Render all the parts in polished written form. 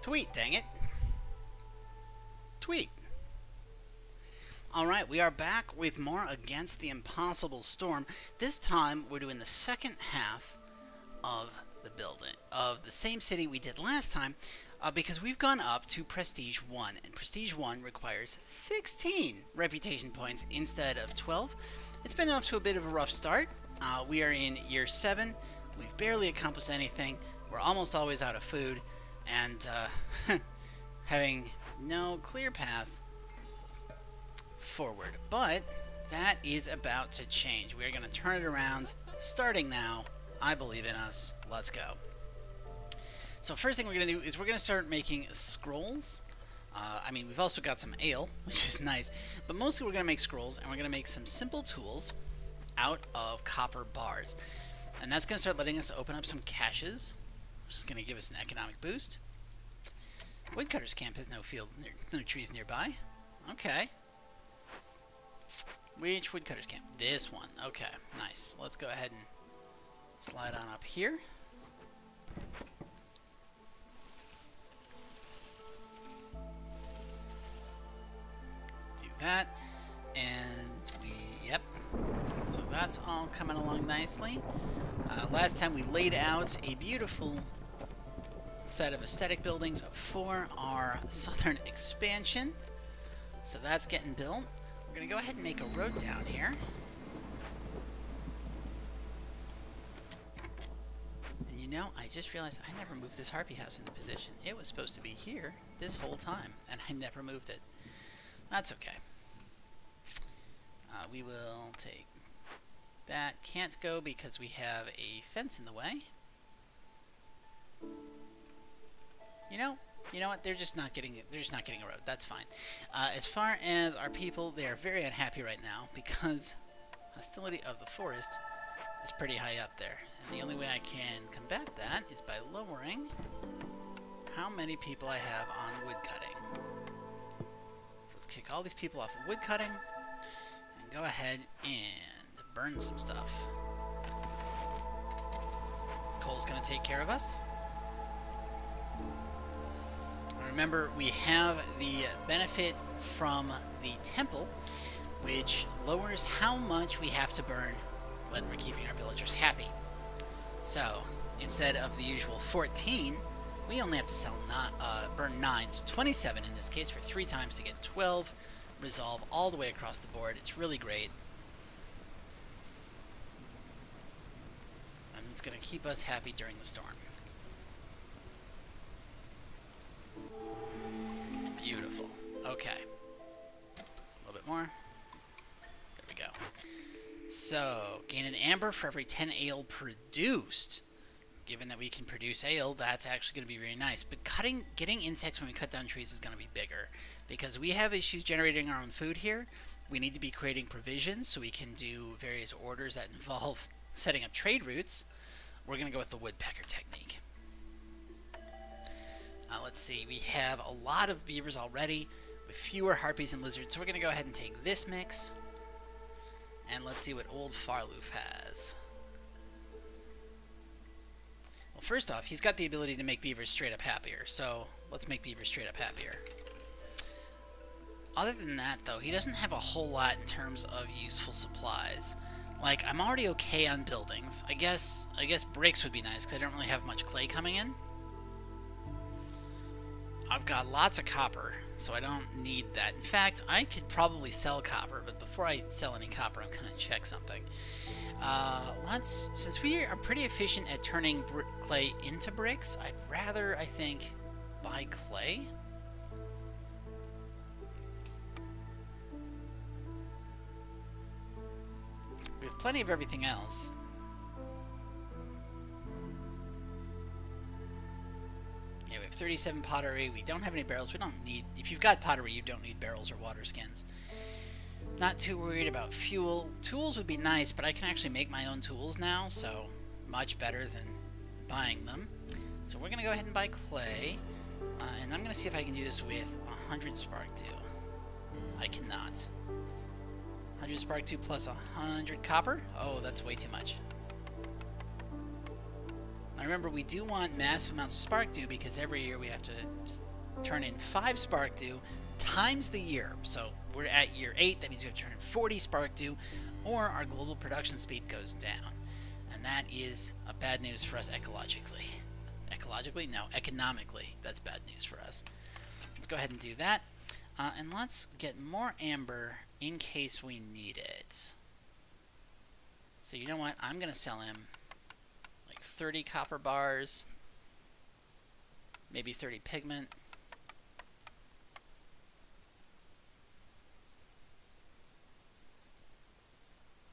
Tweet, dang it. Tweet. Alright, we are back with more Against the Impossible Storm. This time, we're doing the second half of the building, of the same city we did last time, because we've gone up to Prestige 1, and Prestige 1 requires 16 reputation points instead of 12. It's been off to a bit of a rough start. We are in year 7. We've barely accomplished anything. We're almost always out of food, and having no clear path forward. But that is about to change. We're going to turn it around starting now. I believe in us. Let's go. So first thing we're going to do is we're going to start making scrolls. I mean, we've also got some ale, which is nice. But mostly we're going to make scrolls, and we're going to make some simple tools out of copper bars. And that's going to start letting us open up some caches, which is going to give us an economic boost. Woodcutter's camp has no fields, no trees nearby. Okay. Which woodcutter's camp? This one. Okay, nice. Let's go ahead and slide on up here. Do that. And yep. So that's all coming along nicely. Last time we laid out a beautiful set of aesthetic buildings for our southern expansion. So that's getting built. We're going to go ahead and make a road down here. And you know, I just realized I never moved this harpy house into position. It was supposed to be here this whole time, and I never moved it. That's okay. We will take that. Can't go because we have a fence in the way. You know what? They're just not getting a road. That's fine. As far as our people, they are very unhappy right now because hostility of the forest is pretty high up there. And the only way I can combat that is by lowering how many people I have on woodcutting. So let's kick all these people off of woodcutting and go ahead and burn some stuff. Coal's going to take care of us. Remember, we have the benefit from the temple, which lowers how much we have to burn when we're keeping our villagers happy. So, instead of the usual 14, we only have to burn 9, so 27 in this case for 3 times to get 12 resolve all the way across the board. It's really great. And it's going to keep us happy during the storm. Beautiful. Okay. A little bit more. There we go. So, gain an amber for every 10 ale produced. Given that we can produce ale, that's actually going to be very nice. But getting insects when we cut down trees is going to be bigger. Because we have issues generating our own food here. We need to be creating provisions so we can do various orders that involve setting up trade routes. We're going to go with the woodpecker technique. Let's see, we have a lot of beavers already with fewer harpies and lizards, so we're going to go ahead and take this mix. And let's see what old Farloof has. Well, first off, he's got the ability to make beavers straight up happier, so let's make beavers straight up happier. Other than that, though, he doesn't have a whole lot in terms of useful supplies. Like, I'm already okay on buildings. I guess bricks would be nice, because I don't really have much clay coming in. I've got lots of copper, so I don't need that. In fact, I could probably sell copper, but before I sell any copper, I'm going to check something. Since we are pretty efficient at turning clay into bricks, I'd rather, I think, buy clay. We have plenty of everything else. Yeah, we have 37 pottery. We don't have any barrels. We don't need... If you've got pottery, you don't need barrels or water skins. Not too worried about fuel. Tools would be nice, but I can actually make my own tools now, so much better than buying them. So we're going to go ahead and buy clay. And I'm going to see if I can do this with 100 spark 2. I cannot. 100 spark 2 plus 100 copper? Oh, that's way too much. Now remember, we do want massive amounts of spark dew because every year we have to turn in 5 spark dew times the year. So we're at year 8, that means we have to turn in 40 spark dew, or our global production speed goes down. And that is a bad news for us ecologically. Ecologically? No, economically. That's bad news for us. Let's go ahead and do that. And let's get more amber in case we need it. So you know what? I'm going to sell him like 30 copper bars, maybe 30 pigment.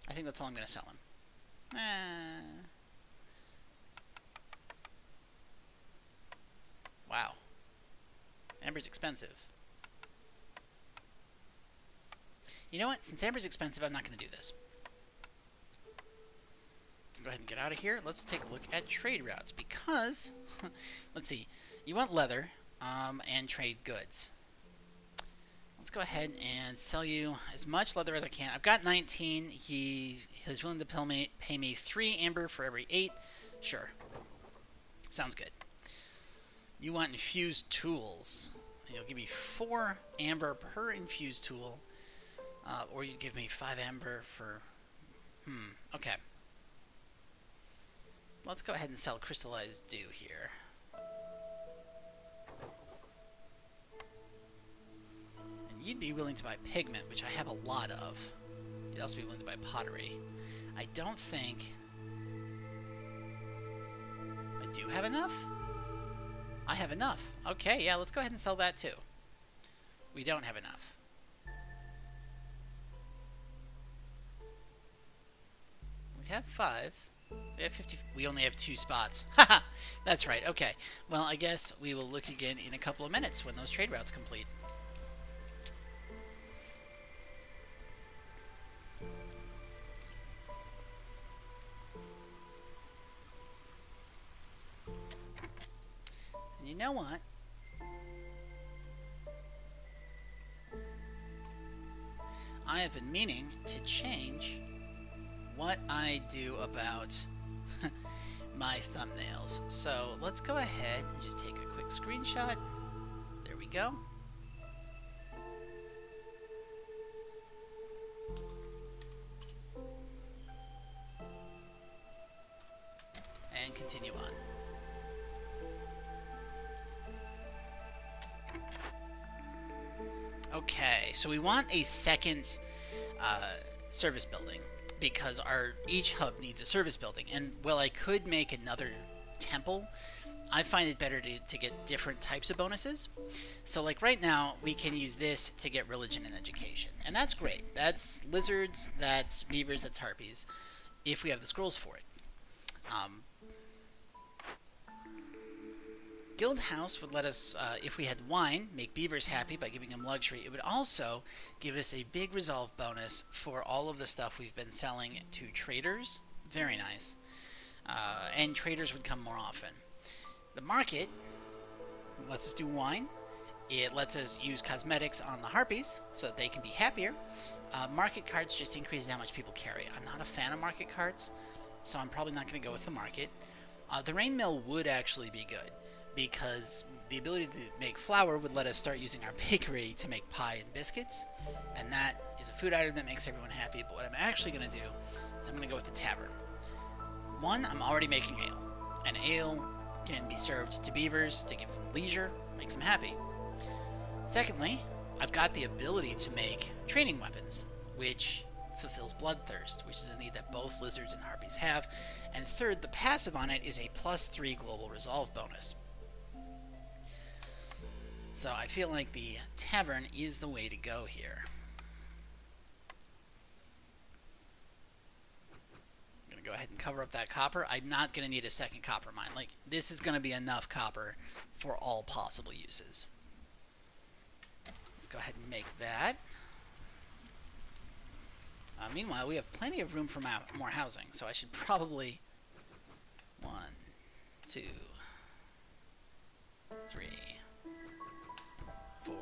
I think that's all I'm going to sell him. Wow. Amber's expensive. You know what? Since amber's expensive, I'm not going to do this. Let's go ahead and get out of here. Let's take a look at trade routes because, let's see, you want leather and trade goods. Let's go ahead and sell you as much leather as I can. I've got 19. He's willing to pay me 3 amber for every 8. Sure. Sounds good. You want infused tools. You'll give me 4 amber per infused tool. Or you'd give me 5 amber for... okay. Let's go ahead and sell crystallized dew here. And you'd be willing to buy pigment, which I have a lot of. You'd also be willing to buy pottery. I don't think... I do have enough? I have enough. Okay, yeah, let's go ahead and sell that too. We don't have enough. We have 5. We have 50. We only have 2 spots. Haha! That's right. Okay. Well, I guess we will look again in a couple of minutes when those trade routes complete. And you know what? I have been meaning to change what I do about my thumbnails. So let's go ahead and just take a quick screenshot. There we go. And continue on. Okay, so we want a second service building because each hub needs a service building. And while I could make another temple, I find it better to get different types of bonuses. So like right now, we can use this to get religion and education. And that's great. That's lizards, that's beavers, that's harpies, if we have the scrolls for it. Guild House would let us, if we had wine, make beavers happy by giving them luxury. It would also give us a big resolve bonus for all of the stuff we've been selling to traders. Very nice. And traders would come more often. The market lets us do wine. It lets us use cosmetics on the harpies so that they can be happier. Market cards just increases how much people carry. I'm not a fan of market cards, so I'm probably not going to go with the market. The rain mill would actually be good, because the ability to make flour would let us start using our bakery to make pie and biscuits, and that is a food item that makes everyone happy. But what I'm actually going to do is I'm going to go with the tavern. One, I'm already making ale, and ale can be served to beavers to give them leisure, makes them happy. Secondly, I've got the ability to make training weapons, which fulfills bloodthirst, which is a need that both lizards and harpies have. And third, the passive on it is a +3 global resolve bonus. So I feel like the tavern is the way to go here. I'm going to go ahead and cover up that copper. I'm not going to need a second copper mine. Like, this is going to be enough copper for all possible uses. Let's go ahead and make that. Meanwhile, we have plenty of room for more housing, so I should probably 1, 2, 3, 4.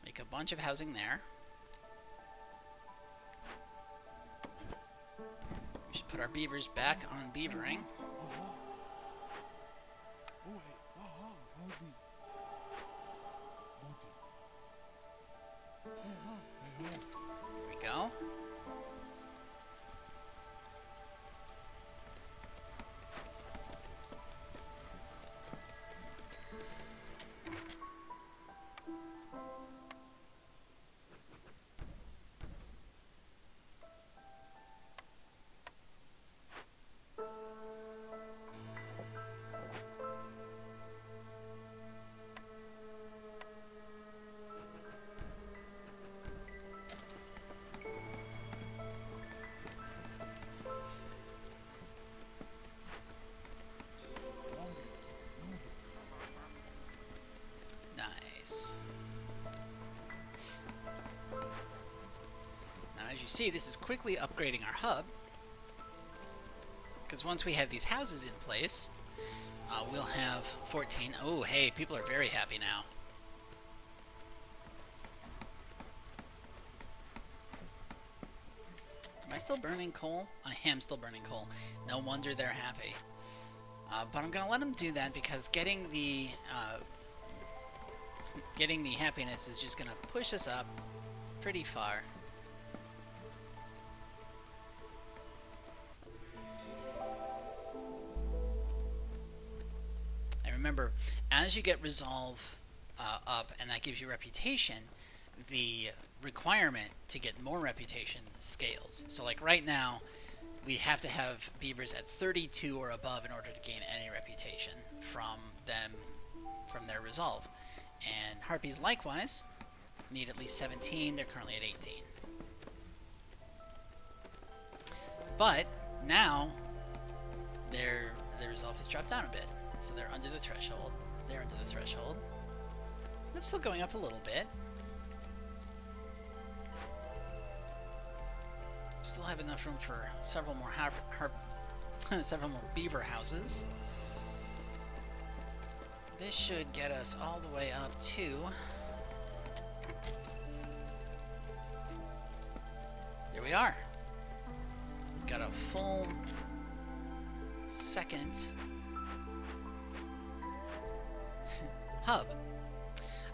Make a bunch of housing there. We should put our beavers back on beavering. There we go. Nice. Now, as you see, this is quickly upgrading our hub, because once we have these houses in place, we'll have 14. Oh, hey, people are very happy now. Am I still burning coal? I am still burning coal. No wonder they're happy. But I'm going to let them do that, because getting the happiness is just going to push us up pretty far. And remember, as you get resolve up, and that gives you reputation, the requirement to get more reputation scales. So like right now, we have to have beavers at 32 or above in order to gain any reputation from them, from their resolve. And harpies likewise need at least 17. They're currently at 18. But now their resolve has dropped down a bit, so they're under the threshold. They're under the threshold. It's still going up a little bit. Still have enough room for several more several more beaver houses. This should get us all the way up to... There we are. We've got a full second hub.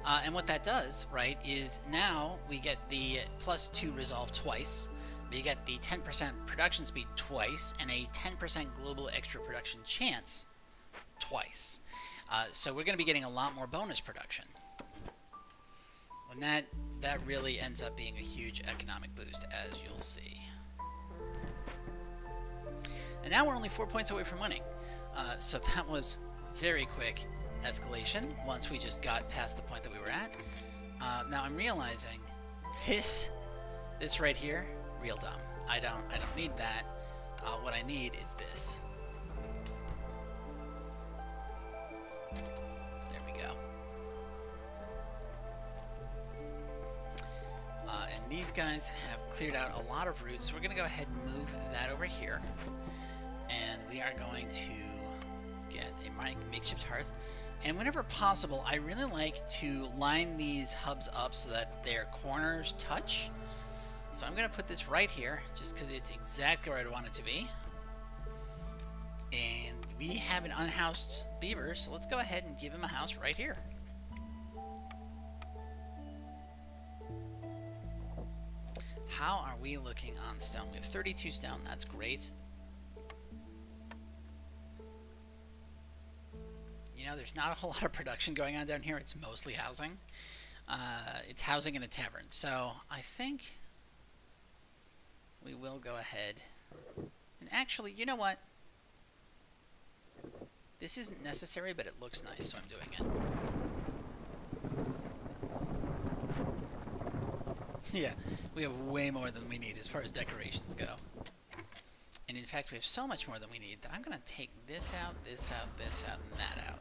And what that does, right, is now we get the +2 resolve twice. We get the 10% production speed twice, and a 10% global extra production chance twice. So we're going to be getting a lot more bonus production. And that really ends up being a huge economic boost, as you'll see. And now we're only 4 points away from winning. So that was very quick escalation once we just got past the point that we were at. Now I'm realizing this right here, real dumb. I don't need that. What I need is this. There we go. And these guys have cleared out a lot of roots, so we're going to go ahead and move that over here. And we are going to get a makeshift hearth. And whenever possible, I really like to line these hubs up so that their corners touch. So I'm going to put this right here, just because it's exactly where I want it to be. And we have an unhoused beaver, so let's go ahead and give him a house right here. How are we looking on stone? We have 32 stone, that's great. You know, there's not a whole lot of production going on down here. It's mostly housing. It's housing in a tavern. So I think we will go ahead. And actually, you know what? This isn't necessary, but it looks nice, so I'm doing it. Yeah, we have way more than we need as far as decorations go. And in fact, we have so much more than we need that I'm going to take this out, this out, this out, and that out.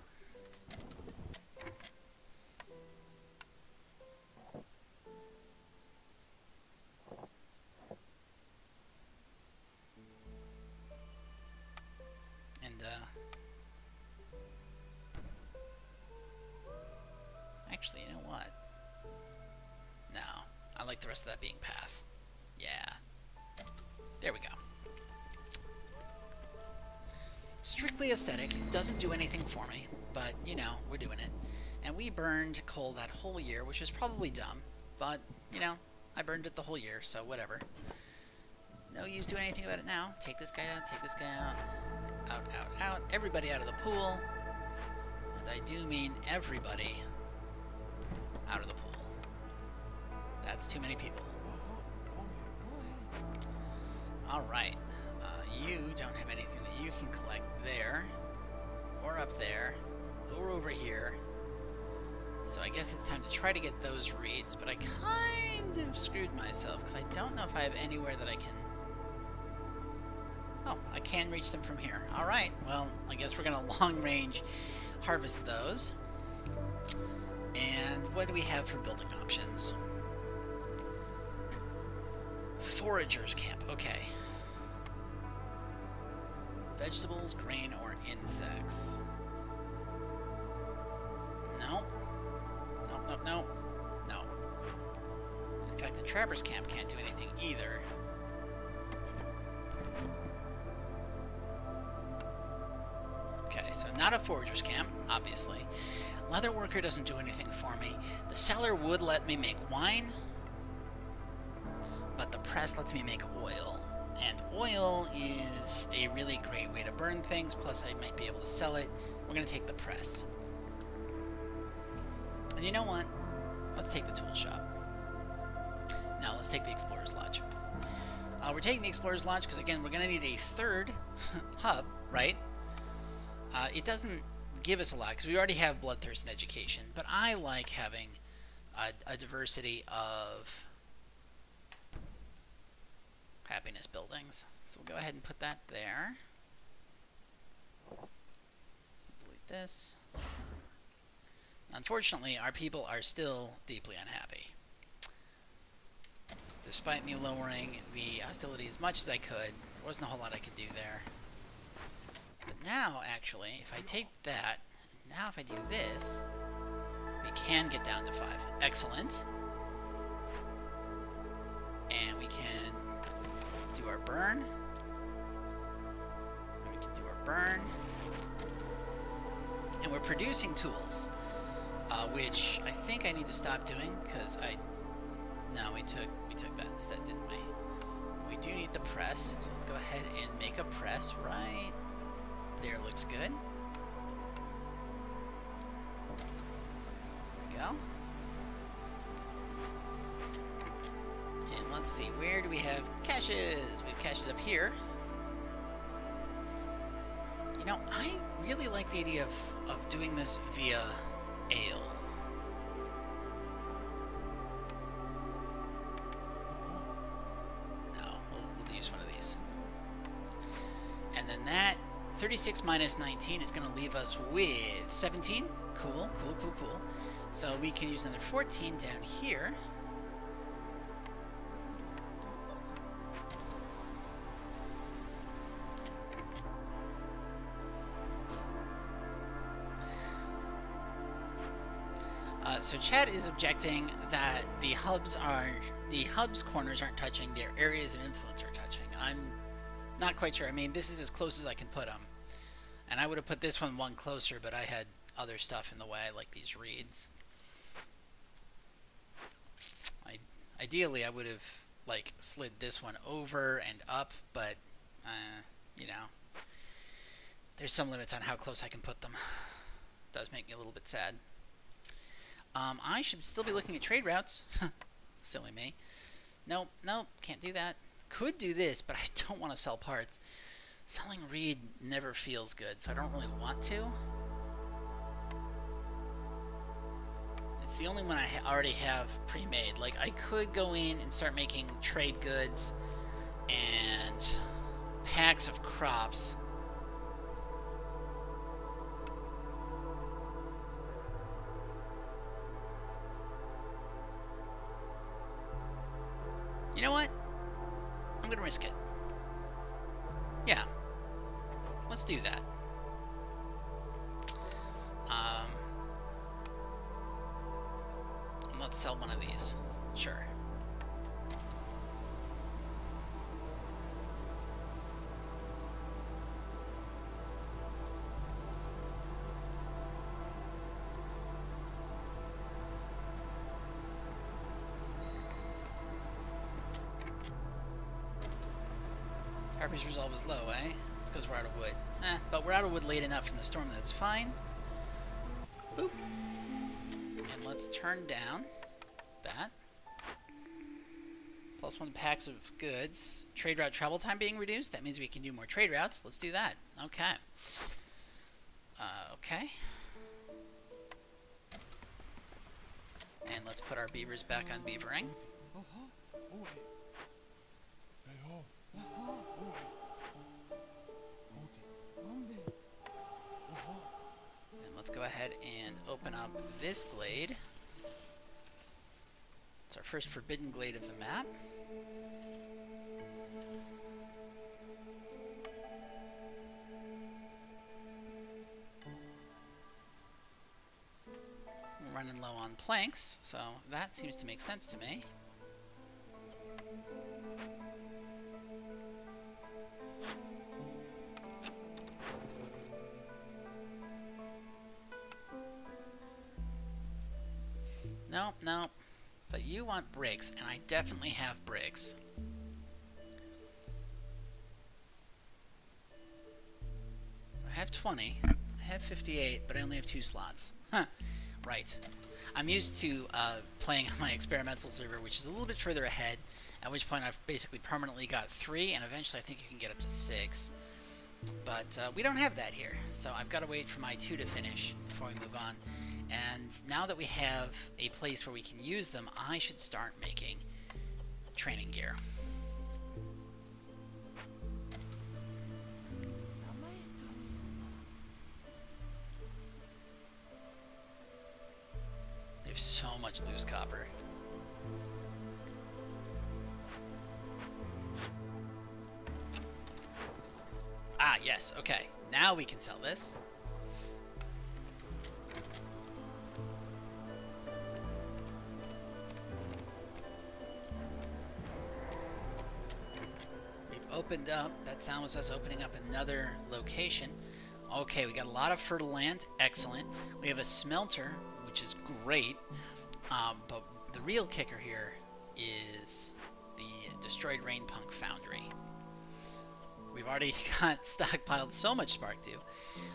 And, actually, you know what? No, I like the rest of that being path. Yeah. There we go. strictly aesthetic. It doesn't do anything for me, but, you know, we're doing it. And we burned coal that whole year, which was probably dumb, but, you know, I burned it the whole year, so whatever. No use doing anything about it now. Take this guy out, take this guy out. Out, out, out. Everybody out of the pool. And I do mean everybody out of the pool. That's too many people. Alright. You don't have anything that you can collect there. Or up there. Or over here. So I guess it's time to try to get those reeds. But I kind of screwed myself, because I don't know if I have anywhere that I can... Oh, I can reach them from here. Alright, well, I guess we're going to long-range harvest those. And what do we have for building options? Foragers camp, okay. Vegetables, grain, or insects. Nope. Nope, nope, nope. No. In fact, the trappers camp can't do anything either. Okay, so not a forager's camp, obviously. Leather worker doesn't do anything for me. The cellar would let me make wine, but the press lets me make oil. And oil is a really great way to burn things, plus I might be able to sell it. We're going to take the press. And you know what? Let's take the tool shop. Now let's take the Explorer's Lodge. We're taking the Explorer's Lodge because, again, we're going to need a third hub, right? It doesn't give us a lot because we already have Bloodthirst and Education, but I like having a diversity of happiness buildings. So we'll go ahead and put that there. Delete this. Unfortunately, our people are still deeply unhappy. Despite me lowering the hostility as much as I could, there wasn't a whole lot I could do there. But now, actually, if I take that, now if I do this, we can get down to 5. Excellent. And we can do our burn. And we can do our burn. And we're producing tools, which I think I need to stop doing, because no, we took that instead, didn't we? We do need the press, so let's go ahead and make a press right there. Looks good. There we go. And let's see, where do we have caches? We have caches up here. You know, I really like the idea of doing this via ale. We'll use one of these. And then that 36 minus 19 is going to leave us with 17. Cool, cool, cool, cool. So we can use another 14 down here. So chat is objecting that the hub's corners aren't touching, their areas of influence are touching. I'm not quite sure. I mean, this is as close as I can put them. And I would have put this one closer, but I had other stuff in the way, like these reeds. Ideally, I would have, like, slid this one over and up, but, you know, there's some limits on how close I can put them. It does make me a little bit sad. I should still be looking at trade routes. Silly me. Nope, nope, can't do that. Could do this, but I don't want to sell parts. Selling reed never feels good, so I don't really want to. It's the only one I already have pre-made. Like, I could go in and start making trade goods and packs of crops. You know what? I'm gonna risk it. Yeah. Let's do that. And let's sell one of these. Sure. Harpy's resolve is low, eh? It's because we're out of wood. But we're out of wood late enough in the storm that it's fine. Boop. And let's turn down that. +1 packs of goods. Trade route travel time being reduced. That means we can do more trade routes. Let's do that. Okay. Okay. And let's put our beavers back on beavering. And let's go ahead and open up this glade. It's our first forbidden glade of the map. We're running low on planks, so that seems to make sense to me. No, but you want bricks, and I definitely have bricks. I have 20. I have 58, but I only have 2 slots. Huh. Right. I'm used to playing on my experimental server, which is a little bit further ahead, at which point I've basically permanently got 3, and eventually I think you can get up to 6. But we don't have that here, so I've got to wait for my 2 to finish before we move on. And now that we have a place where we can use them, I should start making training gear. I have so much loose copper. Ah, yes, okay. Now we can sell this. Opened up. That sound was us opening up another location. Okay, we got a lot of fertile land. Excellent. We have a smelter, which is great. But the real kicker here is the destroyed Rainpunk Foundry. We've already got stockpiled so much Spark Dew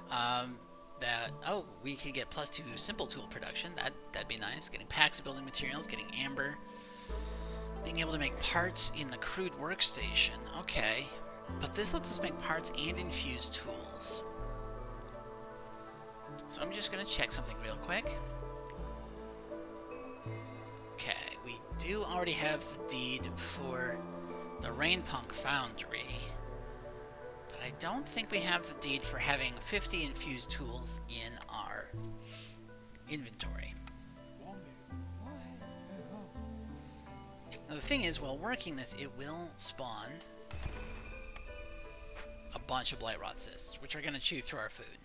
that, oh, we could get +2 simple tool production. That'd be nice. Getting packs of building materials, getting amber. Being able to make parts in the crude workstation. Okay. But this lets us make parts and infuse tools. So I'm just going to check something real quick. Okay. We do already have the deed for the Rainpunk Foundry. But I don't think we have the deed for having 50 infused tools in our inventory. Now the thing is, while working this, it will spawn a bunch of blight rot cysts, which are going to chew through our food.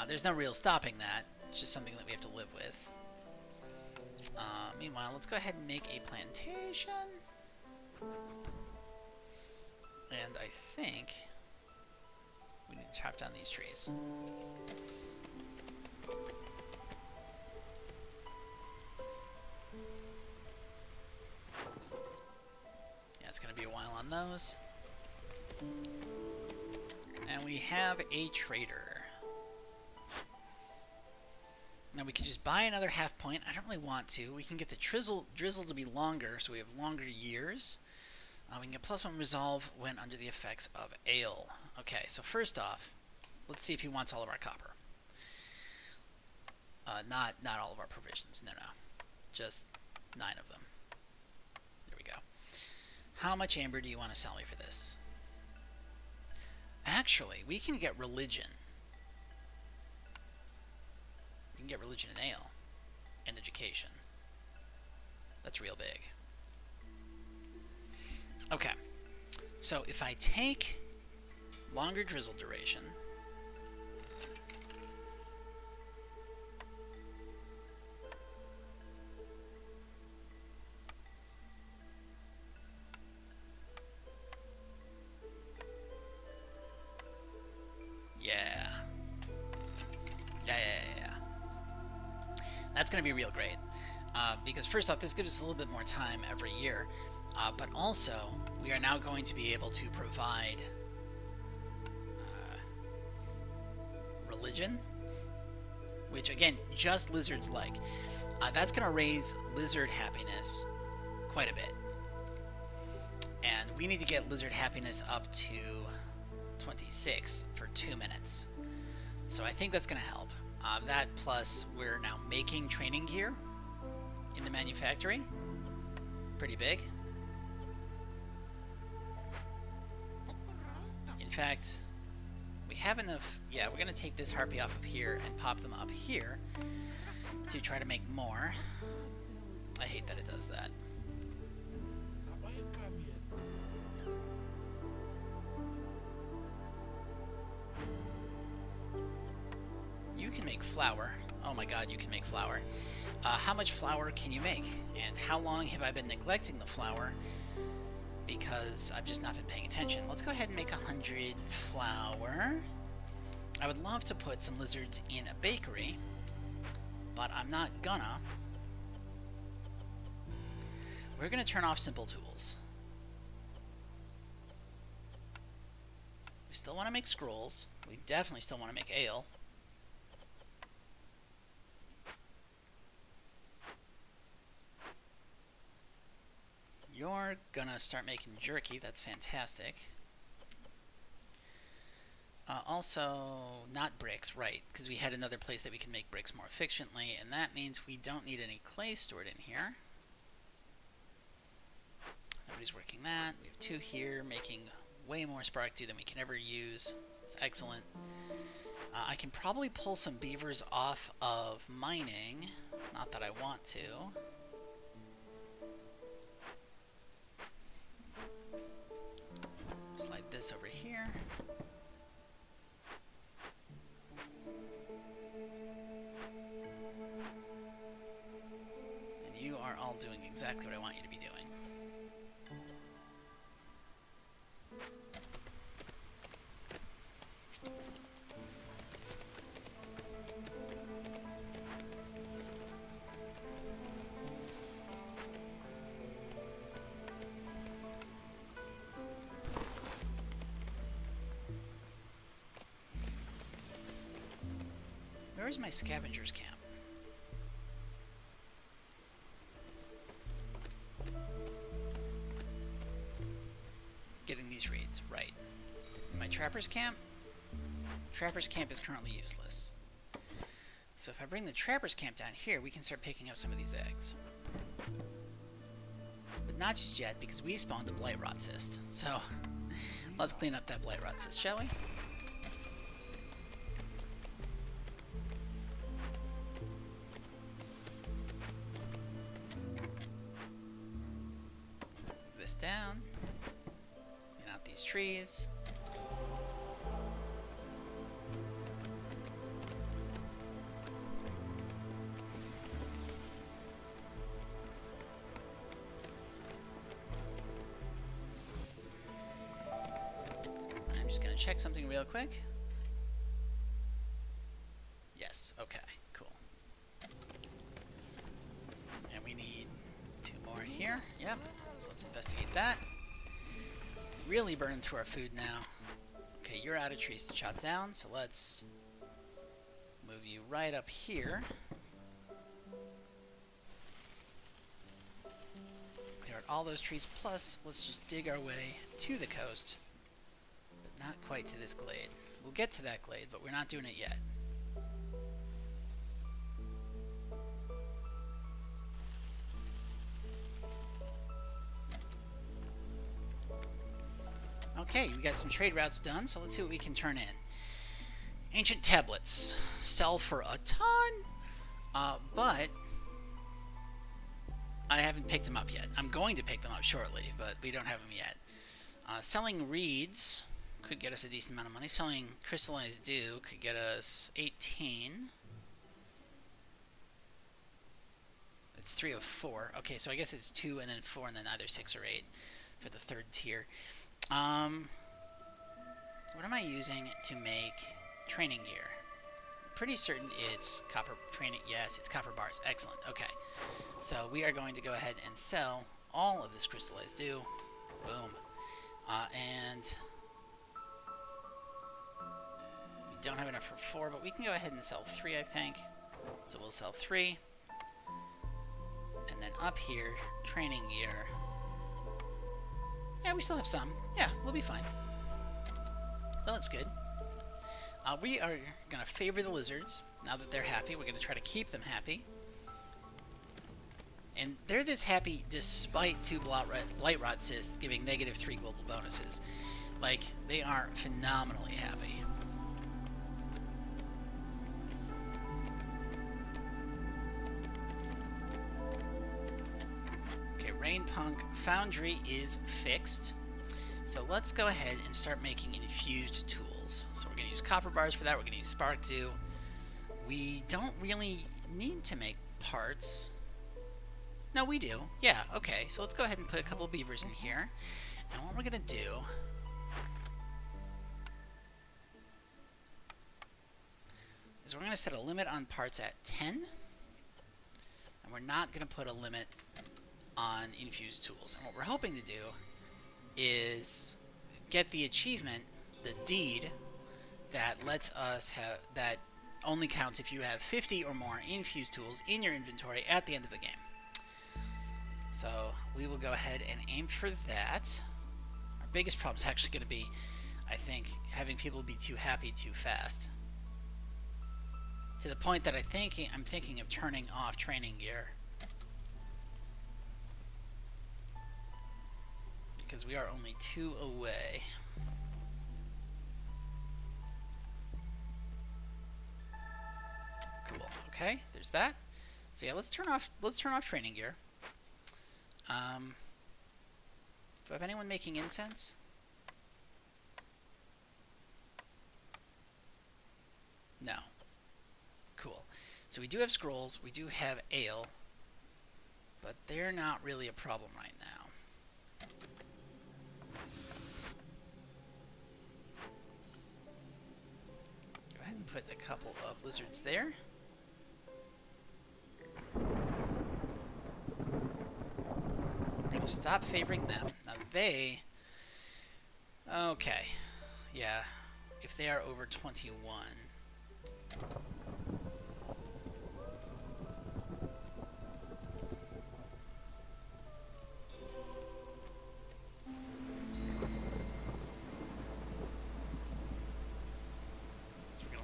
There's no real stopping that. It's just something that we have to live with. Meanwhile, let's go ahead and make a plantation. And I think we need to chop down these trees. It's going to be a while on those. And we have a trader. Now we can just buy another half point. I don't really want to. We can get the drizzle to be longer, so we have longer years. We can get +1 resolve when under the effects of ale. Okay, so first off, let's see if he wants all of our copper. Not all of our provisions. No. Just 9 of them. How much amber do you want to sell me for this? Actually, we can get religion. We can get religion and ale. And education. That's real big. Okay. So if I take longer drizzle duration, That's going to be real great. Because first off, this gives us a little bit more time every year. But also, we are now going to be able to provide religion, which again, just lizards like. That's going to raise lizard happiness quite a bit. And we need to get lizard happiness up to 26 for 2 minutes. So I think that's going to help. That plus we're now making training gear in the manufactory. Pretty big. In fact, we have enough. Yeah, we're going to take this harpy off of here and pop them up here to try to make more. I hate that it does that. You can make flour. Oh my god, you can make flour. How much flour can you make? And how long have I been neglecting the flour? Because I've just not been paying attention. Let's go ahead and make 100 flour. I would love to put some lizards in a bakery, but I'm not gonna. We're gonna turn off simple tools. We still want to make scrolls. We definitely still want to make ale. You're gonna start making jerky. That's fantastic. Also, not bricks, right, because we had another place that we can make bricks more efficiently, and that means we don't need any clay stored in here. Nobody's working that. We have 2 here, making way more spark dew than we can ever use. It's excellent. I can probably pull some beavers off of mining. Not that I want to. Slide this over here. And you are all doing exactly what I want you to be doing. Where's my scavengers camp? Getting these reeds, right. My trappers camp? Trappers camp is currently useless. So if I bring the trappers camp down here, we can start picking up some of these eggs. But not just yet, because we spawned a blight rot cyst. So let's clean up that blight rot cyst, shall we? Down, clean out these trees. I'm just going to check something real quick. Yes, okay, cool. And we need 2 more here. Yep. So let's investigate that. Really burning through our food now. Okay, you're out of trees to chop down, so let's move you right up here. Clear out all those trees, plus let's just dig our way to the coast. But not quite to this glade. We'll get to that glade, but we're not doing it yet. Okay, we got some trade routes done, so let's see what we can turn in. Ancient tablets. Sell for a ton, but I haven't picked them up yet. I'm going to pick them up shortly, but we don't have them yet. Selling reeds could get us a decent amount of money. Selling crystallized dew could get us 18. It's 3 of 4. Okay, so I guess it's 2 and then 4 and then either 6 or 8 for the 3rd tier. What am I using to make training gear? I'm pretty certain it's copper training. Yes, it's copper bars. Excellent. Okay. So we are going to go ahead and sell all of this crystallized dew. Boom. And we don't have enough for 4, but we can go ahead and sell 3, I think. So we'll sell 3. And then up here, training gear. Yeah, we still have some. Yeah, we'll be fine. That looks good. We are going to favor the lizards. Now that they're happy, we're going to try to keep them happy. And they're this happy despite 2 blight rot cysts giving -3 global bonuses. Like, they are phenomenally happy. Okay, Rainpunk Foundry is fixed. So let's go ahead and start making infused tools. So we're going to use copper bars for that. We're going to use spark dew. We don't really need to make parts. No, we do. Yeah, okay. So let's go ahead and put a couple of beavers in here. And what we're going to do is we're going to set a limit on parts at 10. And we're not going to put a limit on infused tools. And what we're hoping to do is get the achievement, the deed, that lets us have, that only counts if you have 50 or more infused tools in your inventory at the end of the game. So we will go ahead and aim for that. Our biggest problem is actually going to be, I think, having people be too happy too fast. To the point that I'm thinking of turning off training gear. Because we are only 2 away. Cool. Okay, there's that. So yeah, let's turn off training gear. Do I have anyone making incense? No. Cool. So we do have scrolls, we do have ale, but they're not really a problem right now. Go ahead and put a couple of lizards there. We're going to stop favoring them. Now they... Okay. Yeah. If they are over 21...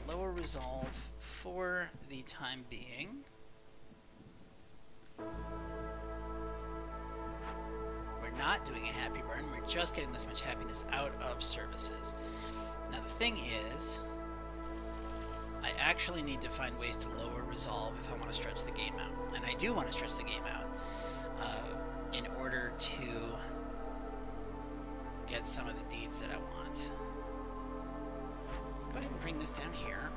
lower resolve for the time being. We're not doing a happy burn, we're just getting this much happiness out of services. Now the thing is, I actually need to find ways to lower resolve if I want to stretch the game out. And I do want to stretch the game out in order to get some of the deeds that I want. Let's go ahead and bring this down here.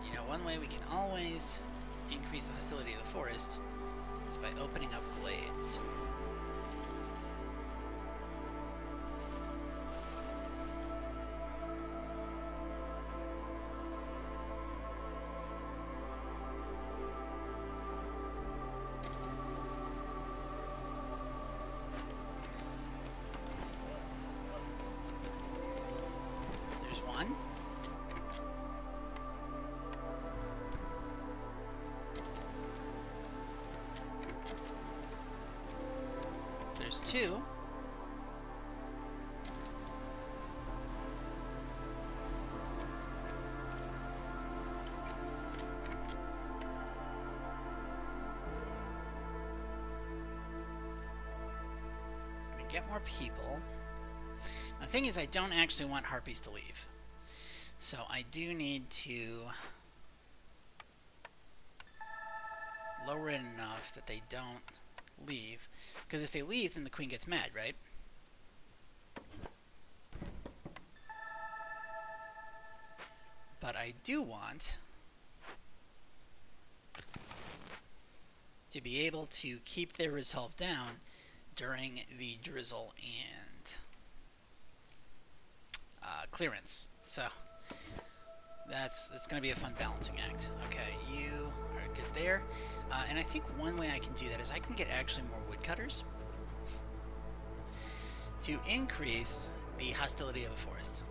You know, one way we can always increase the hostility of the forest is by opening up glades. There's 2. Get more people. The thing is, I don't actually want harpies to leave. So I do need to lower it enough that they don't leave. Because if they leave, then the queen gets mad, right? But I do want to be able to keep their resolve down during the drizzle and clearance. So it's going to be a fun balancing act. Okay, you are good there. And I think one way I can do that is I can get actually more woodcutters to increase the hostility of the forest.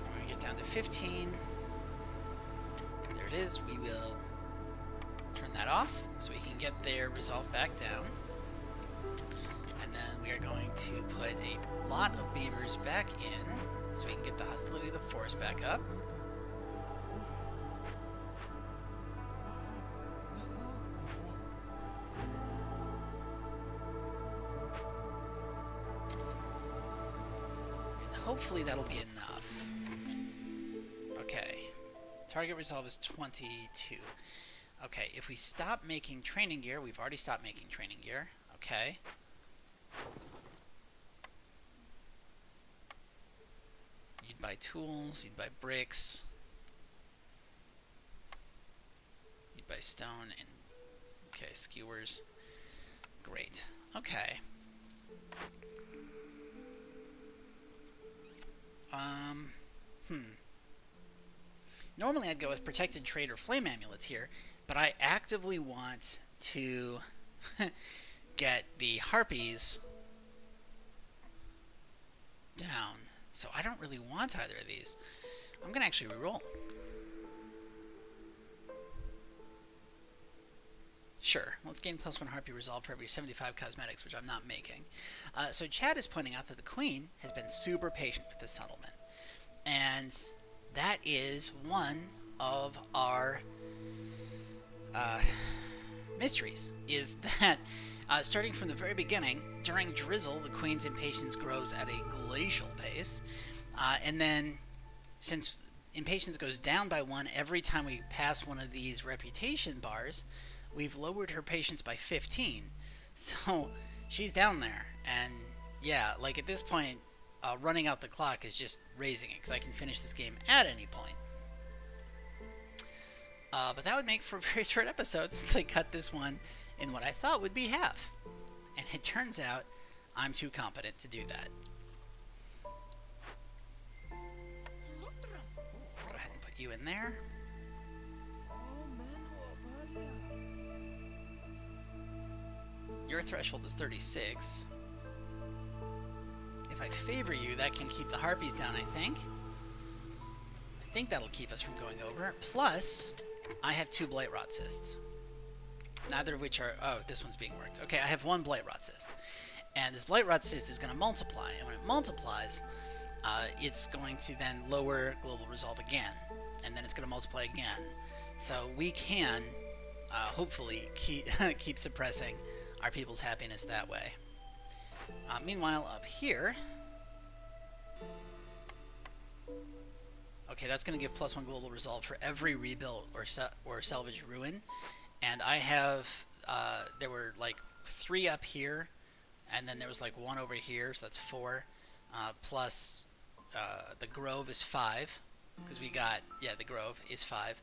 I'm going to get down to 15. There it is. We will turn that off so we can get their resolve back down. And then we are going to put a lot of beavers back in so we can get the hostility of the forest back up. And hopefully that'll be enough. Okay. Target resolve is 22. Okay, if we stop making training gear, we've already stopped making training gear. Okay. You'd buy tools, you'd buy bricks, you'd buy stone, and okay, skewers. Great. Okay. Normally I'd go with protected trade or flame amulets here, but I actively want to get the harpies down. So I don't really want either of these. I'm going to actually reroll. Sure, let's gain +1 harpy resolve for every 75 cosmetics, which I'm not making. So Chad is pointing out that the Queen has been super patient with this settlement. And that is one of our mysteries, is that starting from the very beginning, during drizzle, the Queen's impatience grows at a glacial pace. And then, since impatience goes down by 1 every time we pass one of these reputation bars, we've lowered her patience by 15. So, she's down there. And, yeah, like at this point, running out the clock is just raising it, because I can finish this game at any point. But that would make for a very short episode, since I cut this one in what I thought would be half. And it turns out I'm too competent to do that. Go ahead and put you in there. Your threshold is 36. If I favor you, that can keep the harpies down, I think. I think that'll keep us from going over. Plus, I have 2 blight rot cysts. Neither of which are... Oh, this one's being worked. Okay, I have 1 blight rot cyst. And this blight rot cyst is going to multiply. And when it multiplies, it's going to then lower global resolve again. And then it's going to multiply again. So we can, hopefully, keep suppressing our people's happiness that way. Meanwhile, up here... Okay, that's going to give +1 global resolve for every rebuilt or salvage ruin. And I have... there were like 3 up here, and then there was like 1 over here, so that's 4. Plus the grove is 5, because we got... Yeah, the grove is 5.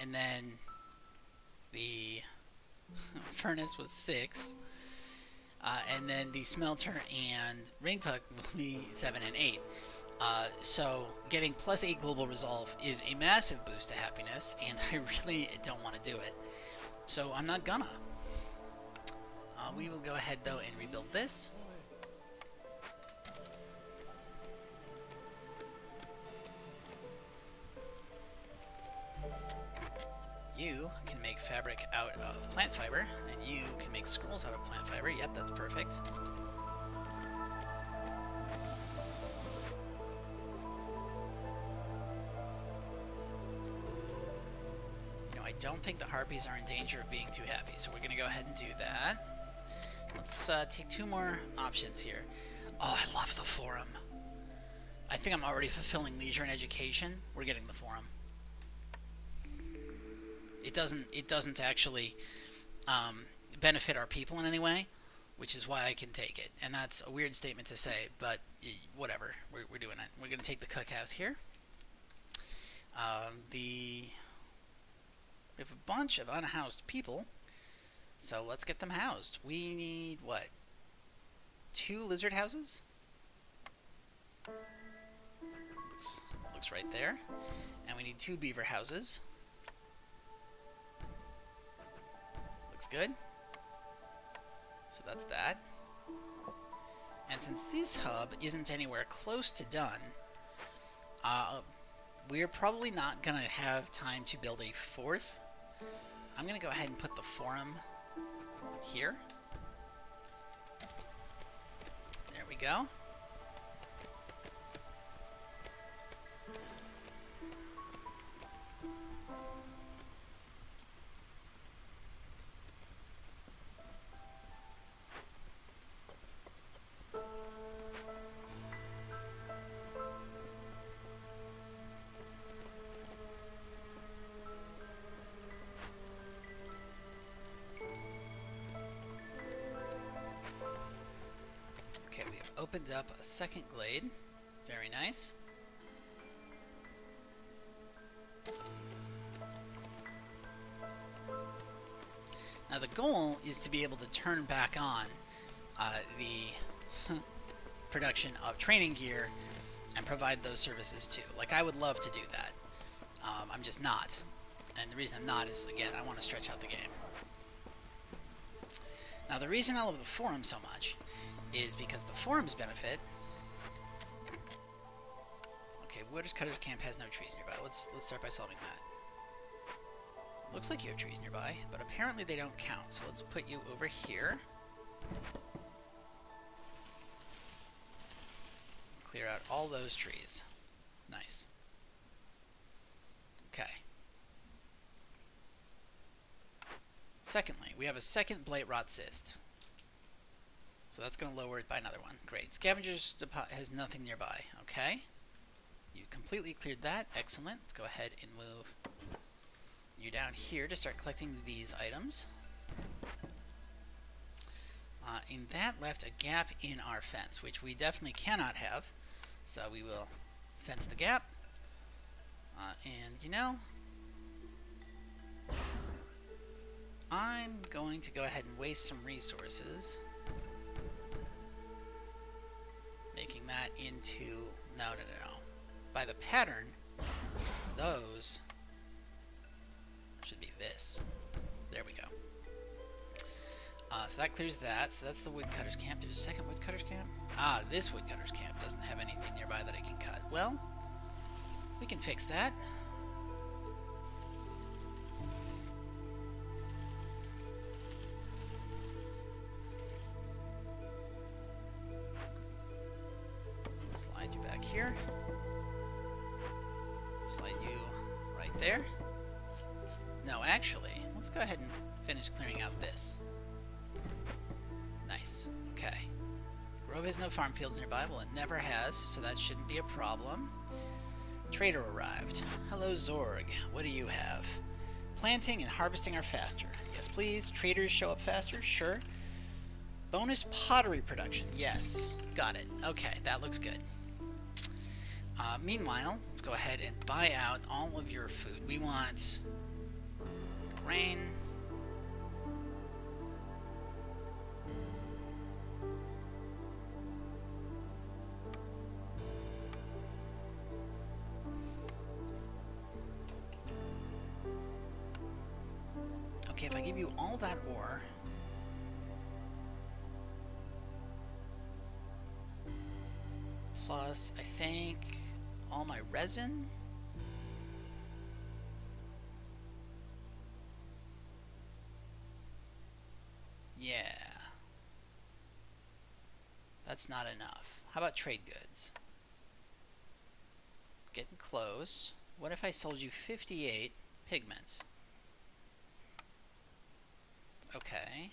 And then the furnace was 6. And then the smelter and ring puck will be 7 and 8. So getting +8 global resolve is a massive boost to happiness, and I really don't want to do it. So I'm not gonna. We will go ahead though and rebuild this. You can make fabric out of plant fiber, and you can make scrolls out of plant fiber. Yep, that's perfect. You know, I don't think the harpies are in danger of being too happy, so we're going to go ahead and do that. Let's take 2 more options here. Oh, I love the forum. I think I'm already fulfilling leisure and education. We're getting the forum. It doesn't actually benefit our people in any way, which is why I can take it. And that's a weird statement to say, but whatever. We're doing it. We're going to take the cookhouse here. We have a bunch of unhoused people, So let's get them housed. We need, what, 2 lizard houses? Looks right there. And we need 2 beaver houses. Looks good. So that's that. And since this hub isn't anywhere close to done, we're probably not going to have time to build a 4th. I'm going to go ahead and put the forum here. There we go. Okay, we have opened up a second glade. Very nice. Now the goal is to be able to turn back on the production of training gear and provide those services too. Like, I would love to do that. I'm just not. And the reason I'm not is, again, I want to stretch out the game. Now the reason I love the forum so much is because the forum's benefit... Okay, Woodcutter's Camp has no trees nearby. Let's start by solving that. Looks like you have trees nearby, but apparently they don't count, so let's put you over here. Clear out all those trees. Nice. Okay. Secondly, we have a second blight rot cyst. So that's going to lower it by another one. Great. Scavenger's Depot has nothing nearby. Okay. You completely cleared that. Excellent. Let's go ahead and move you down here to start collecting these items. And that left a gap in our fence, which we definitely cannot have. So we will fence the gap. And, you know, I'm going to go ahead and waste some resources making that into... No. By the pattern, those should be this. There we go. So that clears that. So that's the woodcutter's camp. There's a second woodcutter's camp. This woodcutter's camp doesn't have anything nearby that I can cut. Well, we can fix that. Slide you back here. Slide you right there. No, actually, let's go ahead and finish clearing out this. Nice. Okay. Grove has no farm fields nearby. Well, it never has, so that shouldn't be a problem. Trader arrived. Hello, Zorg. What do you have? Planting and harvesting are faster. Yes, please. Traders show up faster? Sure. Bonus pottery production. Yes. Got it. Okay, that looks good. Meanwhile, let's go ahead and buy out all of your food. We want grain. Okay, if I give you all that ore, plus, I think, all my resin. Yeah. That's not enough. How about trade goods? Getting close. What if I sold you 58 pigments? Okay.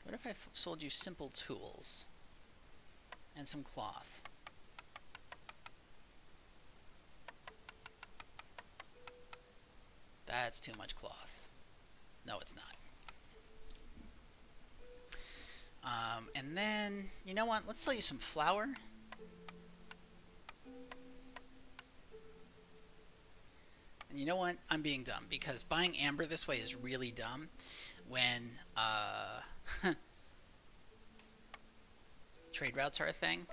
What if I sold you simple tools and some cloth? That's too much cloth. No, it's not. And then, you know what? Let's sell you some flour. And You know what? I'm being dumb, because buying amber this way is really dumb when trade routes are a thing.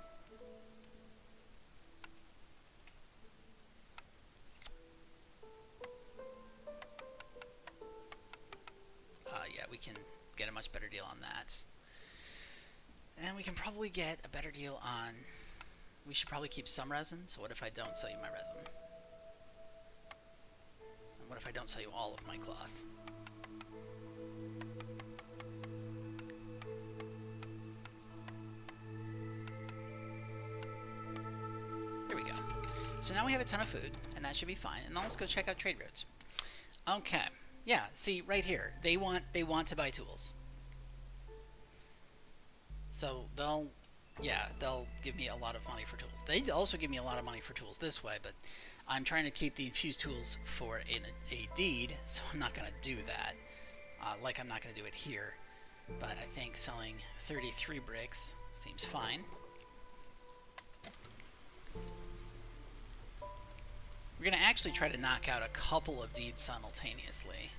Yeah, we can get a much better deal on that. And we can probably get a better deal on... We should probably keep some resin, so what if I don't sell you my resin? And what if I don't sell you all of my cloth? There we go. So now we have a ton of food, and that should be fine. And now let's go check out trade routes. Okay. Yeah, see, right here. They want to buy tools. So they'll give me a lot of money for tools. They also give me a lot of money for tools this way, but I'm trying to keep the infused tools for a deed, so I'm not going to do that. Like I'm not going to do it here. But I think selling 33 bricks seems fine. We're going to actually try to knock out a couple of deeds simultaneously.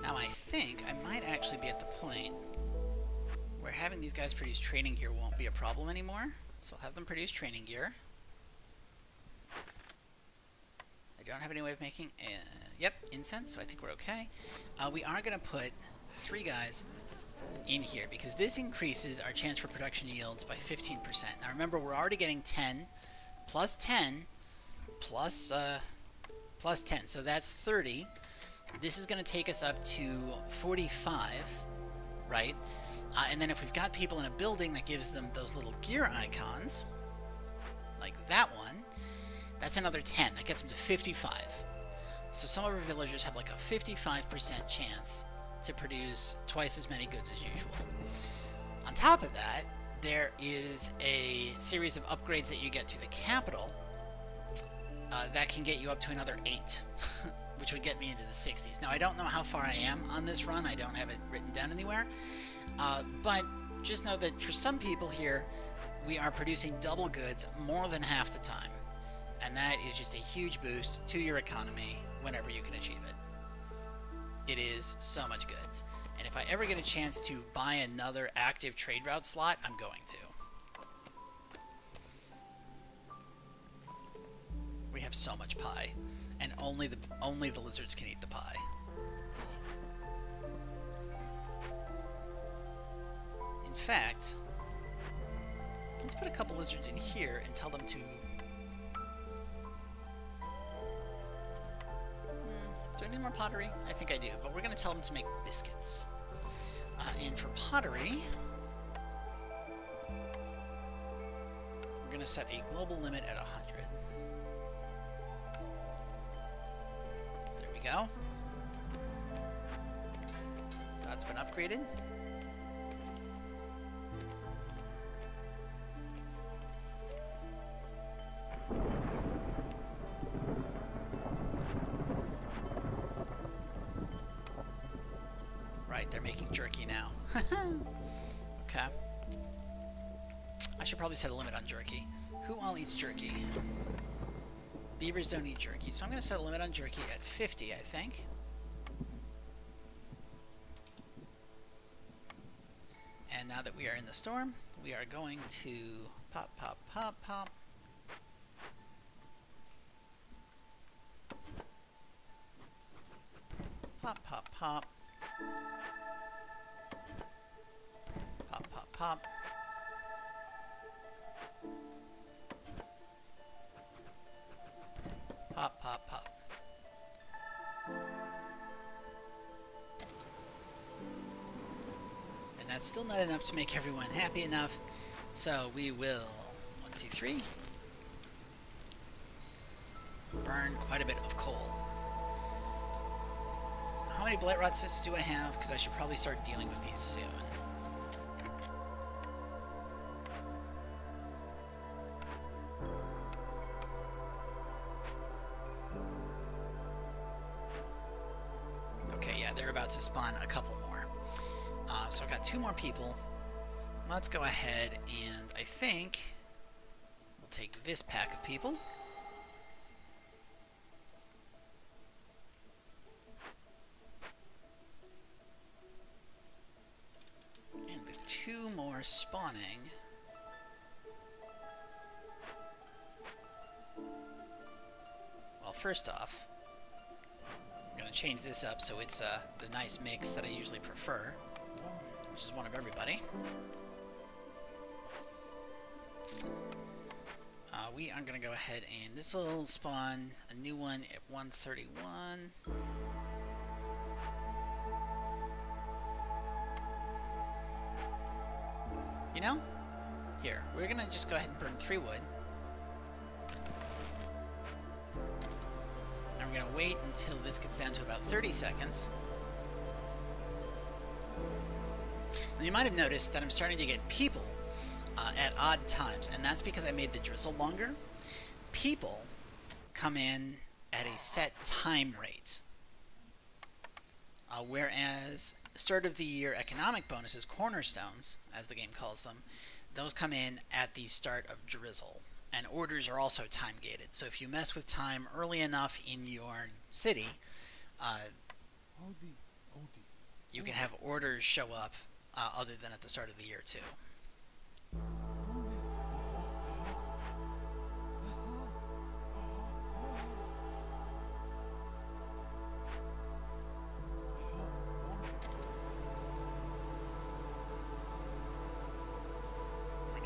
Now I think I might actually be at the point where having these guys produce training gear won't be a problem anymore. So I'll have them produce training gear. I don't have any way of making... yep, incense, so I think we're okay. We are going to put 3 guys in here, because this increases our chance for production yields by 15%. Now remember, we're already getting 10, plus 10, plus 10, so that's 30. This is going to take us up to 45, right? And then if we've got people in a building that gives them those little gear icons, like that one, that's another 10. That gets them to 55. So some of our villagers have like a 55% chance to produce twice as many goods as usual. On top of that, there is a series of upgrades that you get to the capital that can get you up to another 8, which would get me into the 60s. Now, I don't know how far I am on this run. I don't have it written down anywhere. But just know that for some people here, we are producing double goods more than half the time. And that is just a huge boost to your economy whenever you can achieve it. It is so much goods. And if I ever get a chance to buy another active trade route slot, I'm going to. We have so much pie. And only the lizards can eat the pie. In fact, let's put a couple lizards in here and tell them to... Do I need more pottery? I think I do, but we're going to tell them to make biscuits. And for pottery, we're going to set a global limit at 100. There we go. That's been upgraded. Right, they're making jerky now. Okay. I should probably set a limit on jerky. Who all eats jerky? Beavers don't eat jerky, so I'm going to set a limit on jerky at 50, I think. And now that we are in the storm, we are going to pop, pop, pop, pop. Pop, pop, pop. Pop, pop, pop. Pop, pop, pop. And that's still not enough to make everyone happy enough, so we will, 1, 2, 3, burn quite a bit of coal. How many blight rot cysts do I have? Because I should probably start dealing with these soon. Okay, yeah, they're about to spawn a couple more. So I've got 2 more people. Let's go ahead and I think we'll take this pack of people. And with 2 more spawning, well, first off, I'm going to change this up so it's the nice mix that I usually prefer, which is one of everybody. We are going to go ahead and this will spawn a new one at 131. You know? Here, we're going to just go ahead and burn 3 wood. And we're going to wait until this gets down to about 30 seconds. Now, you might have noticed that I'm starting to get people at odd times, and that's because I made the drizzle longer. People come in at a set time rate, whereas start of the year economic bonuses, cornerstones, as the game calls them, those come in at the start of drizzle. And orders are also time gated. So if you mess with time early enough in your city, you can have orders show up other than at the start of the year too.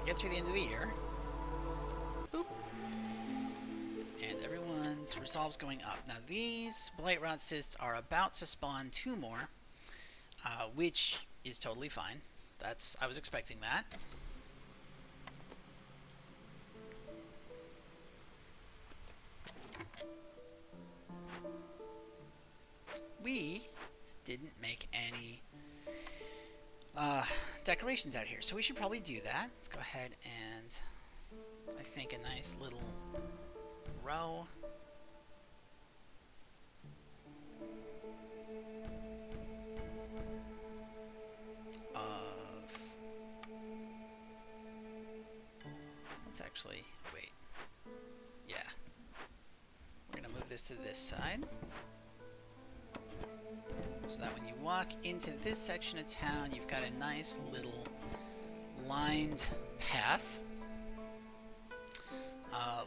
Get through the end of the year. Boop. And everyone's resolve's going up. Now these Blight Rot Cysts are about to spawn 2 more, which is totally fine. I was expecting that. We didn't make any decorations out here, so we should probably do that. Let's go ahead and I think a nice little row. Let's actually wait. Yeah. We're gonna move this to this side, so that when you walk into this section of town, you've got a nice little lined path.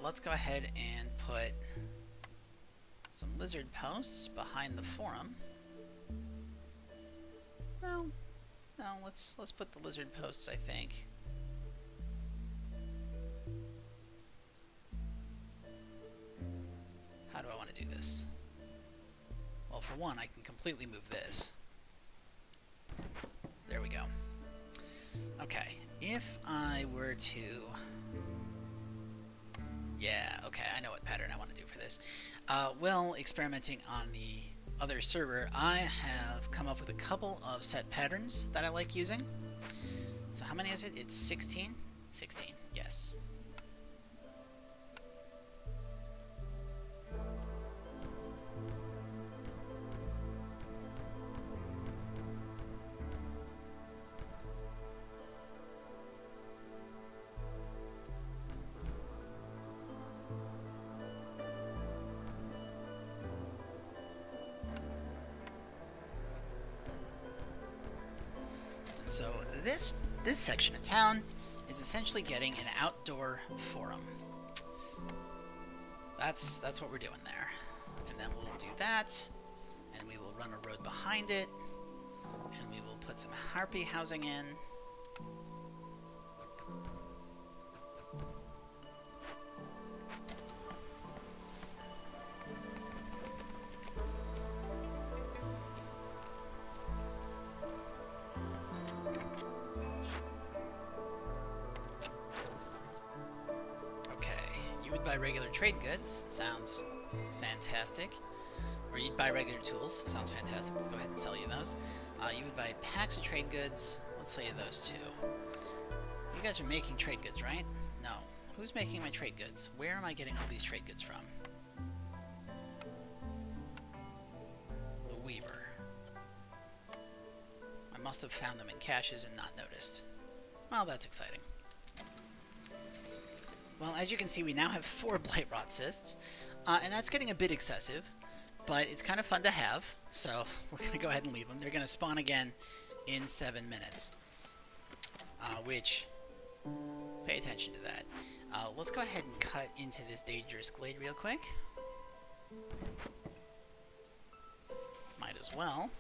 Let's go ahead and put some lizard posts behind the forum. No, let's put the lizard posts, I think. How do I want to do this? Well, for one, I can completely move this. There we go. Okay, if I were to... Yeah, okay, I know what pattern I want to do for this. Well, experimenting on the other server, I have come up with a couple of set patterns that I like using. So how many is it? It's 16? 16, yes. So this section of town is essentially getting an outdoor forum. That's what we're doing there. And then we'll do that, and we will run a road behind it, and we will put some harpy housing in. Buy regular trade goods. Sounds fantastic. Or you'd buy regular tools. Sounds fantastic. Let's go ahead and sell you those. You would buy packs of trade goods. Let's sell you those too. You guys are making trade goods, right? No. Who's making my trade goods? Where am I getting all these trade goods from? The Weaver. My must have found them in caches and not noticed. Well, that's exciting. Well, as you can see, we now have 4 blight rot cysts, and that's getting a bit excessive, but it's kind of fun to have, so we're going to go ahead and leave them. They're going to spawn again in 7 minutes, which, pay attention to that. Let's go ahead and cut into this dangerous glade real quick. Might as well.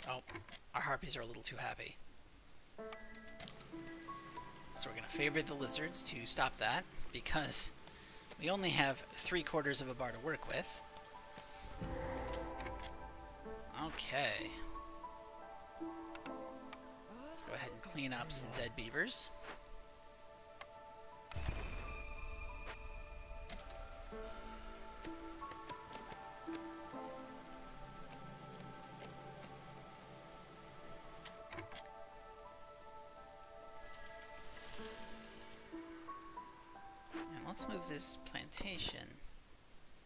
Oh, our harpies are a little too happy. So we're going to favor the lizards to stop that, because we only have 3/4 of a bar to work with. Okay. Let's go ahead and clean up some dead beavers. And let's move this plantation.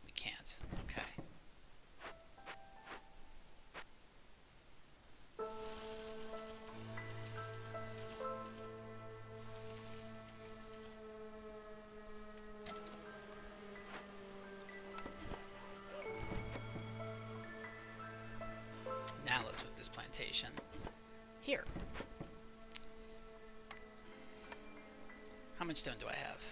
We can't. Okay. Now let's move this plantation here. How much stone do I have?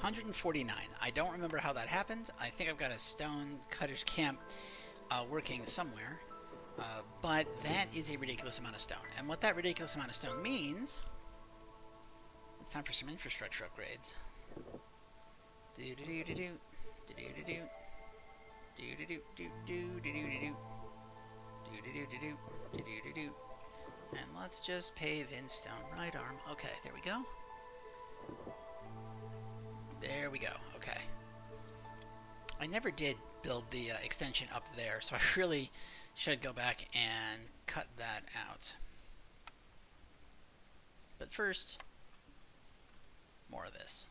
149. I don't remember how that happened. I think I've got a stone cutter's camp working somewhere. But that is a ridiculous amount of stone. And what that ridiculous amount of stone means, it's time for some infrastructure upgrades. Do-do-do-do-do. Do-do-do-do. Do-do-do-do-do-do-do-do-do. Do-do-do-do-do. Do-do-do-do. And let's just pave in stone right arm. Okay, there we go. There we go. Okay. I never did build the extension up there, so I really should go back and cut that out. But first, more of this.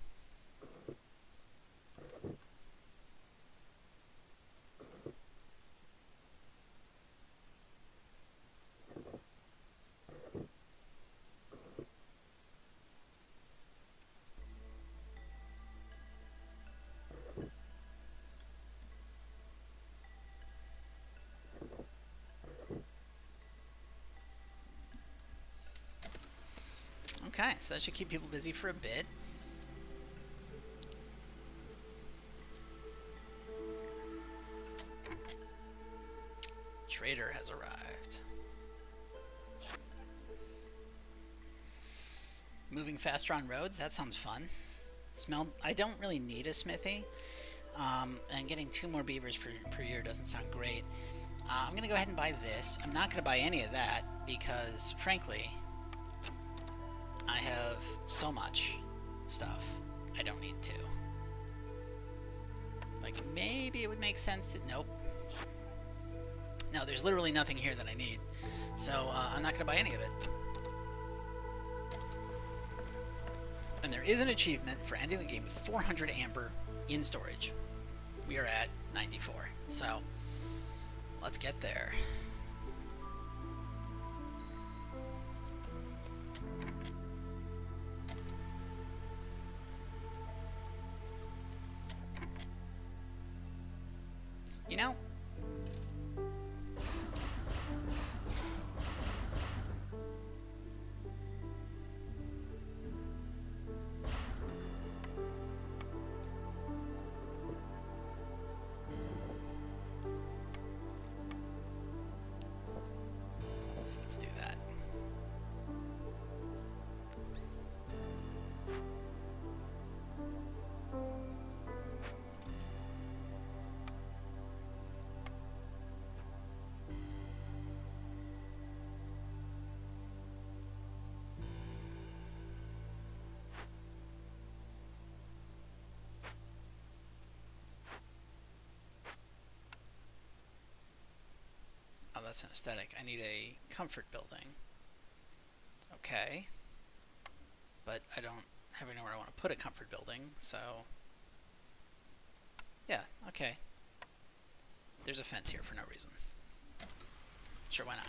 Okay, so that should keep people busy for a bit. Trader has arrived. Moving faster on roads, that sounds fun. I don't really need a smithy, and getting 2 more beavers per year doesn't sound great. I'm going to go ahead and buy this. I'm not going to buy any of that because, frankly, I have so much stuff I don't need to. Like, maybe it would make sense to... Nope. No, there's literally nothing here that I need. So, I'm not going to buy any of it. And there is an achievement for ending the game with 400 amber in storage. We are at 94. So, let's get there. You know, let's do that. That's not aesthetic. I need a comfort building. Okay. But I don't have anywhere I want to put a comfort building, so... Yeah, okay. There's a fence here for no reason. Sure, why not?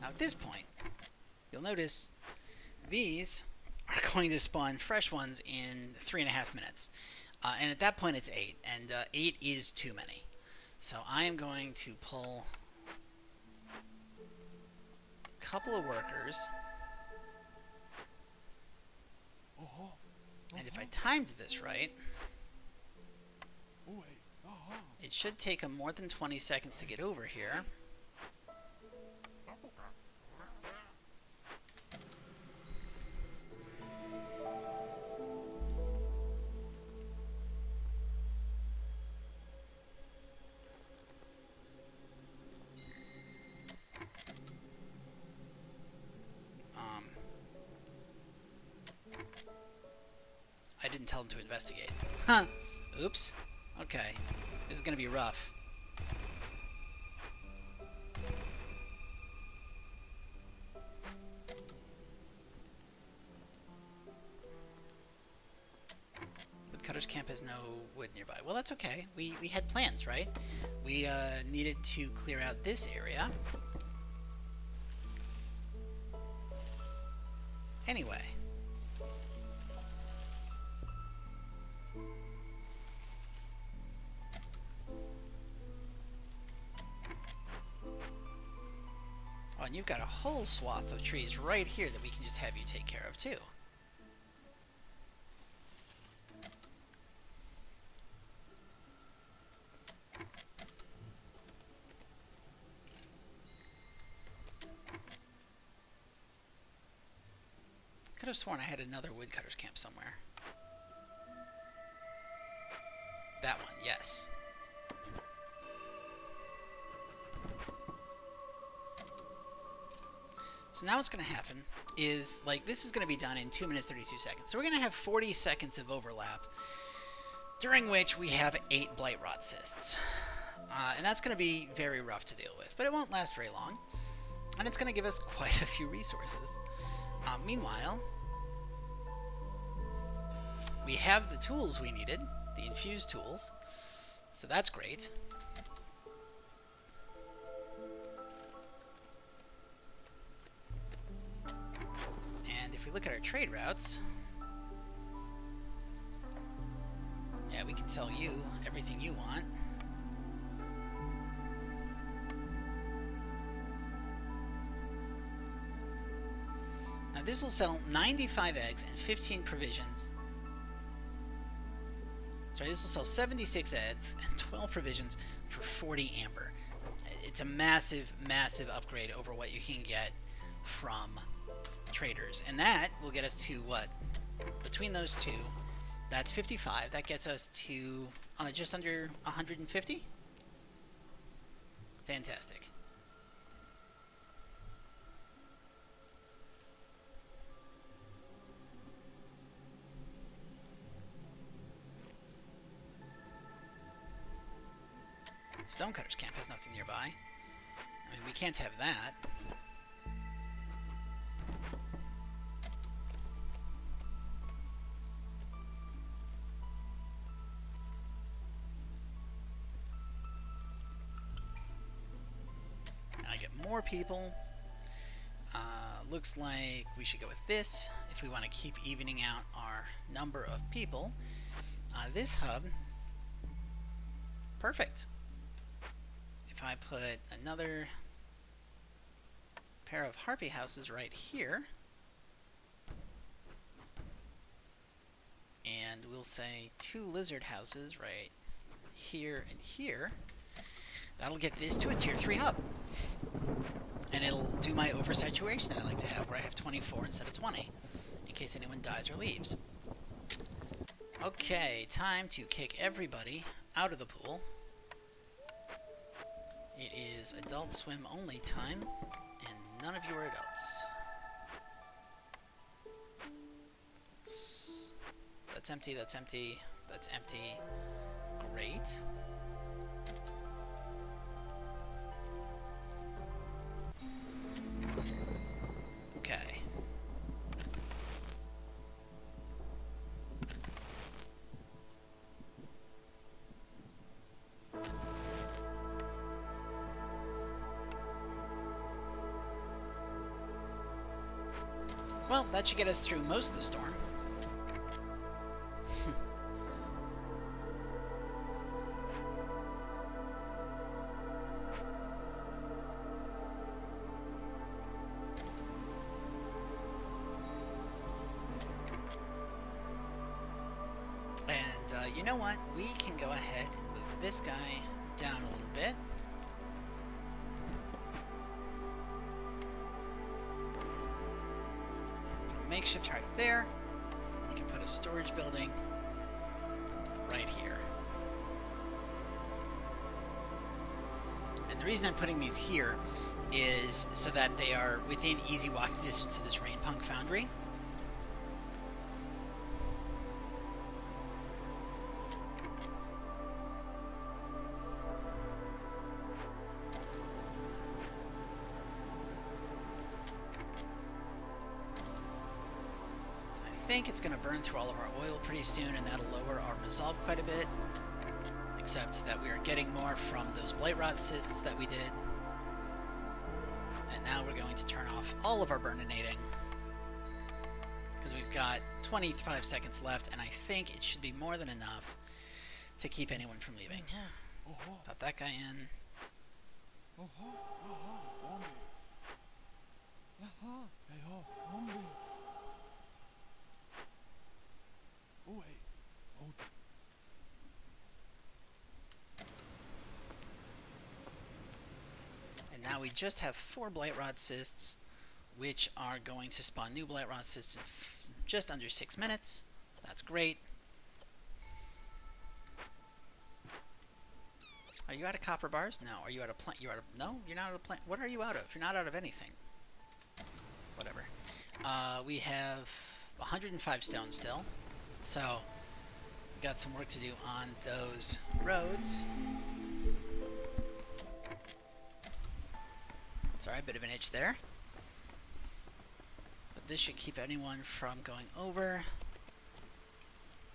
Now at this point, you'll notice these are going to spawn fresh ones in 3.5 minutes. And at that point it's 8, and 8 is too many. So I am going to pull a couple of workers. And if I timed this right, it should take them more than 20 seconds to get over here. I didn't tell them to investigate. Huh. Oops. Okay. This is going to be rough. Woodcutter's camp has no wood nearby. Well, that's okay. We had plans, right? We needed to clear out this area. Anyway. Oh, and you've got a whole swath of trees right here that we can just have you take care of, too. Could have sworn I had another woodcutter's camp somewhere. That one, yes. So now what's going to happen is, like, this is going to be done in 2 minutes 32 seconds. So we're going to have 40 seconds of overlap, during which we have 8 blight rot cysts. And that's going to be very rough to deal with, but it won't last very long. And it's going to give us quite a few resources. Meanwhile, we have the tools we needed, the infused tools, so that's great. And if we look at our trade routes, yeah, we can sell you everything you want. Now this will sell 95 eggs and 15 provisions. Sorry, this will sell 76 eggs and 12 provisions for 40 amber. It's a massive, massive upgrade over what you can get from traders. And that will get us to what? Between those two, that's 55. That gets us to just under 150. Fantastic. Stonecutter's camp has nothing nearby. I mean, we can't have that. And I get more people. Looks like we should go with this if we want to keep evening out our number of people. This hub, perfect. If I put another pair of harpy houses right here, and we'll say 2 lizard houses right here and here, that'll get this to a tier 3 hub. And it'll do my oversaturation that I like to have, where I have 24 instead of 20, in case anyone dies or leaves. Okay, time to kick everybody out of the pool. It is adult swim only time, and none of you are adults. That's empty, that's empty, that's empty. Great. Well, that should get us through most of the storm. And you know what? We can go ahead and move this guy down a little bit. Makeshift hearth there. We can put a storage building right here. And the reason I'm putting these here is so that they are within easy walking distance to this Rainpunk foundry. I think it's going to burn through all of our oil pretty soon, and that'll lower our resolve quite a bit. Except that we are getting more from those blight rot cysts that we did. And now we're going to turn off all of our burninating. Because we've got 25 seconds left, and I think it should be more than enough to keep anyone from leaving. Pop that guy in. And now we just have 4 blight rot cysts, which are going to spawn new blight rot cysts in just under 6 minutes. That's great. Are you out of copper bars? No. Are you out of plant? You're out of no. You're not out of plant. What are you out of? You're not out of anything. Whatever. We have 105 stone still, so we got some work to do on those roads. Sorry, a bit of an itch there. But this should keep anyone from going over.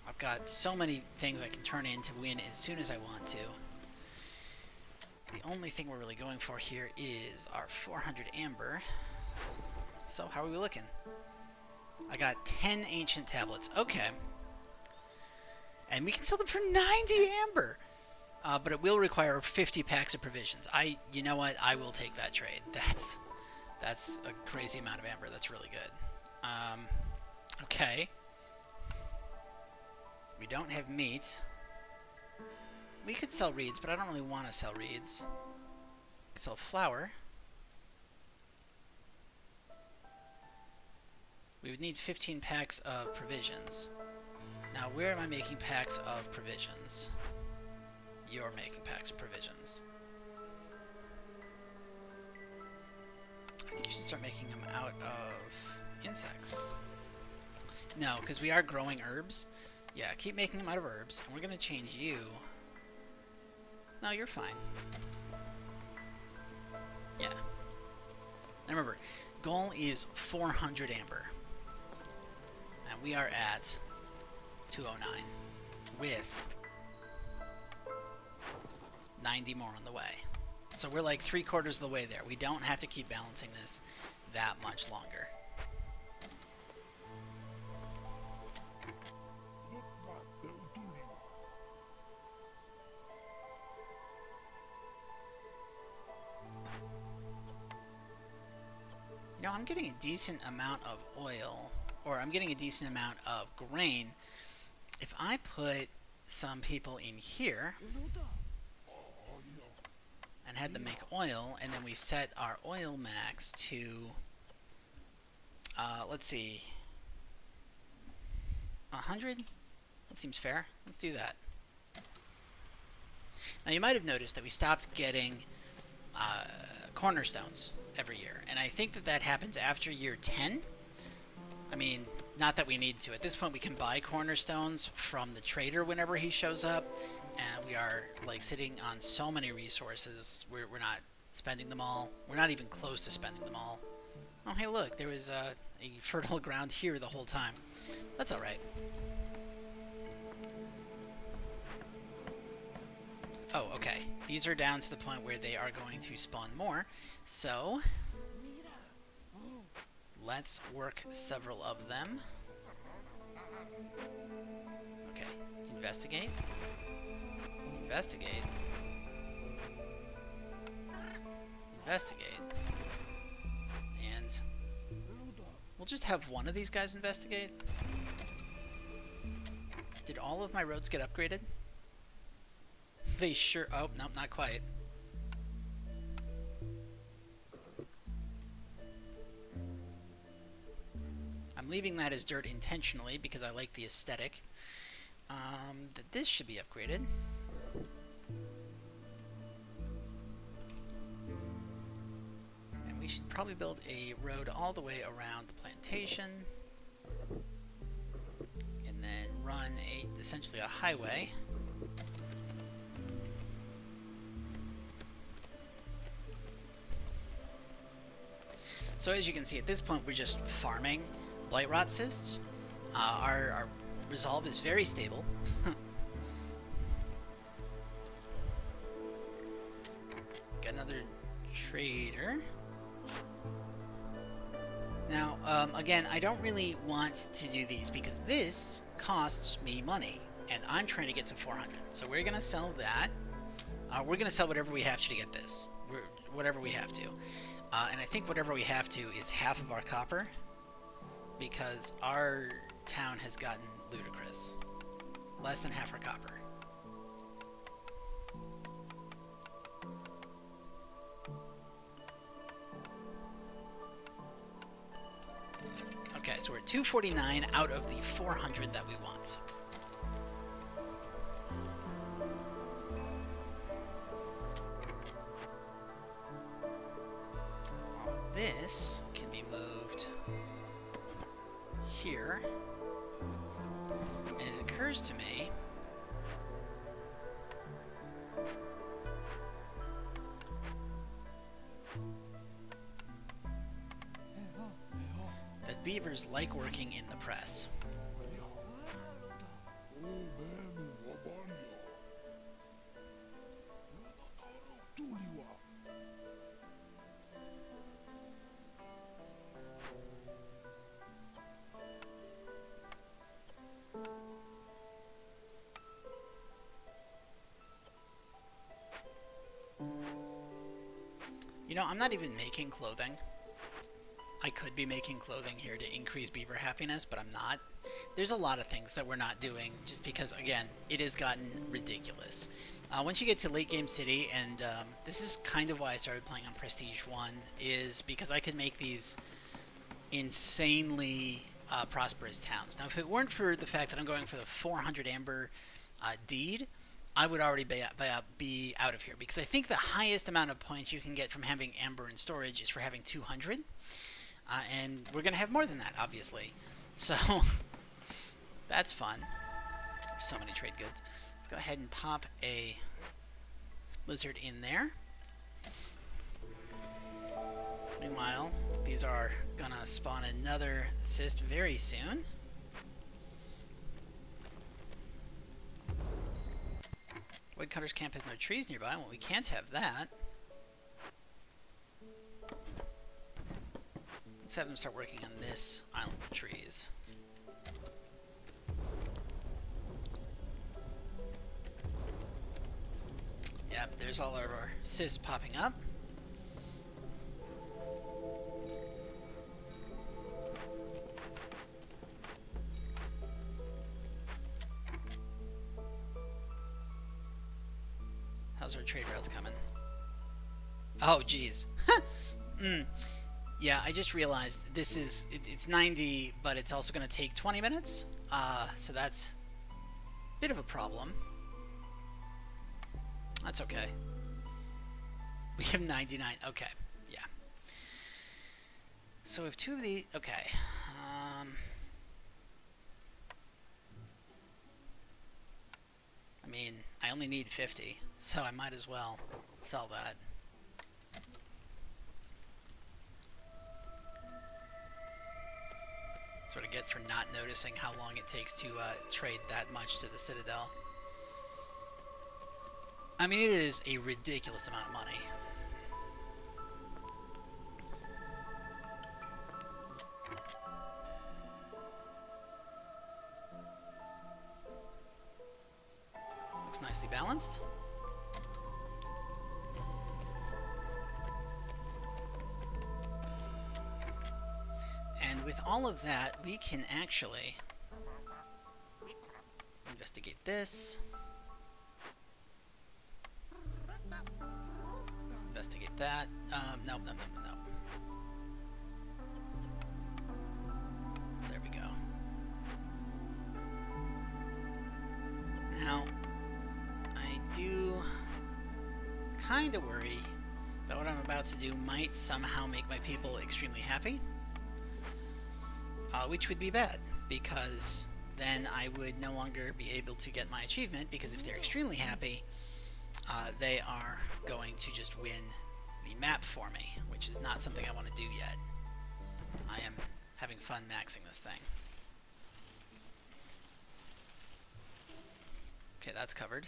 I've got so many things I can turn in to win as soon as I want to. The only thing we're really going for here is our 400 amber. So, how are we looking? I got 10 ancient tablets. Okay. And we can sell them for 90 amber! But it will require 50 packs of provisions. You know what? I will take that trade. That's a crazy amount of amber. That's really good. Okay. We don't have meat. We could sell reeds, but I don't really want to sell reeds. We could sell flour. We would need 15 packs of provisions. Now, where am I making packs of provisions? You're making packs of provisions. I think you should start making them out of insects. No, because we are growing herbs. Yeah, keep making them out of herbs, and we're going to change you. No, you're fine. Yeah. Now remember, goal is 400 amber. And we are at 209 with 90 more on the way. So we're like 3/4 of the way there. We don't have to keep balancing this that much longer. You know, I'm getting a decent amount of oil, or I'm getting a decent amount of grain. If I put some people in here and had them make oil, and then we set our oil max to, let's see, 100? That seems fair. Let's do that. Now, you might have noticed that we stopped getting cornerstones every year, and I think that that happens after year 10. I mean, not that we need to. At this point, we can buy cornerstones from the trader whenever he shows up, and we are like sitting on so many resources. We're not spending them all. We're not even close to spending them all. Oh, hey, look, there was a fertile ground here the whole time. That's all right. Oh, okay. These are down to the point where they are going to spawn more. So, let's work several of them. Okay, investigate. Investigate. Investigate. And we'll just have one of these guys investigate. Did all of my roads get upgraded? They sure... Oh, no, not quite. I'm leaving that as dirt intentionally because I like the aesthetic. This should be upgraded. And we should probably build a road all the way around the plantation. And then run essentially a highway. So as you can see, at this point, we're just farming blight rot cysts. Our resolve is very stable. Got another trader. Now, again, I don't really want to do these because this costs me money, and I'm trying to get to 400. So we're going to sell that. We're going to sell whatever we have to get this. Whatever we have to. And I think whatever we have to is half of our copper, because our town has gotten ludicrous. Less than half our copper. Okay, so we're at 249 out of the 400 that we want. This can be moved here, and it occurs to me that beavers like working in the press. You know, I'm not even making clothing. I could be making clothing here to increase beaver happiness, but I'm not. There's a lot of things that we're not doing just because, again, it has gotten ridiculous. Once you get to late game city, and this is kind of why I started playing on Prestige 1, is because I could make these insanely prosperous towns. Now, if it weren't for the fact that I'm going for the 400 amber deed, I would already be out of here, because I think the highest amount of points you can get from having amber in storage is for having 200, and we're going to have more than that, obviously. So, that's fun. So many trade goods. Let's go ahead and pop a lizard in there. Meanwhile, these are going to spawn another cyst very soon. Woodcutter's camp has no trees nearby. Well, we can't have that. Let's have them start working on this island of trees. Yep, there's all of our cysts popping up. How's our trade routes coming? Oh, geez. Yeah, I just realized this is... It's 90, but it's also going to take 20 minutes. So that's a bit of a problem. That's okay. We have 99. Okay, yeah. So we have two of the... Okay. I mean, I only need 50, so I might as well sell that. Sort of get for not noticing how long it takes to trade that much to the Citadel. I mean, it is a ridiculous amount of money. nicely balanced. And with all of that, we can actually investigate this. Investigate that. No. There we go. Now, I do kind of worry that what I'm about to do might somehow make my people extremely happy. Which would be bad, because then I would no longer be able to get my achievement, because if they're extremely happy, they are going to just win the map for me, which is not something I want to do yet. I am having fun maxing this thing. Okay, that's covered.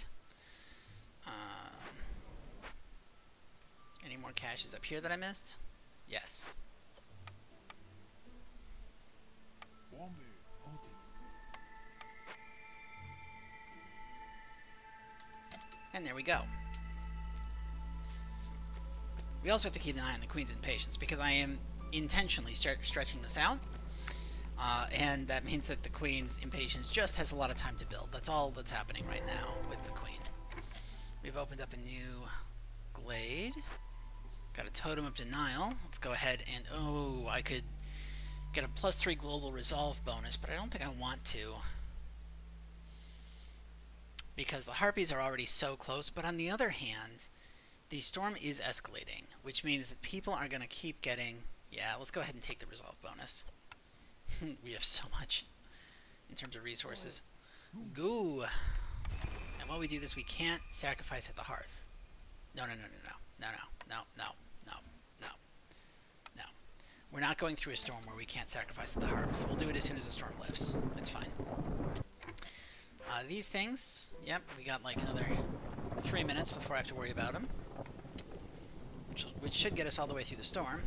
Any more caches up here that I missed? Yes. And there we go. We also have to keep an eye on the Queen's impatience, because I am intentionally stretching this out. And that means that the Queen's impatience just has a lot of time to build. That's all that's happening right now with the Queen. We've opened up a new glade. Got a Totem of Denial. Let's go ahead and... Oh, I could get a +3 global resolve bonus, but I don't think I want to, because the Harpies are already so close. But on the other hand, the storm is escalating, which means that people are going to keep getting... Yeah, let's go ahead and take the resolve bonus. We have so much in terms of resources. Goo! And while we do this, we can't sacrifice at the hearth. No. We're not going through a storm where we can't sacrifice at the hearth. We'll do it as soon as the storm lifts. It's fine. These things, yep, we got like another 3 minutes before I have to worry about them, which should get us all the way through the storm.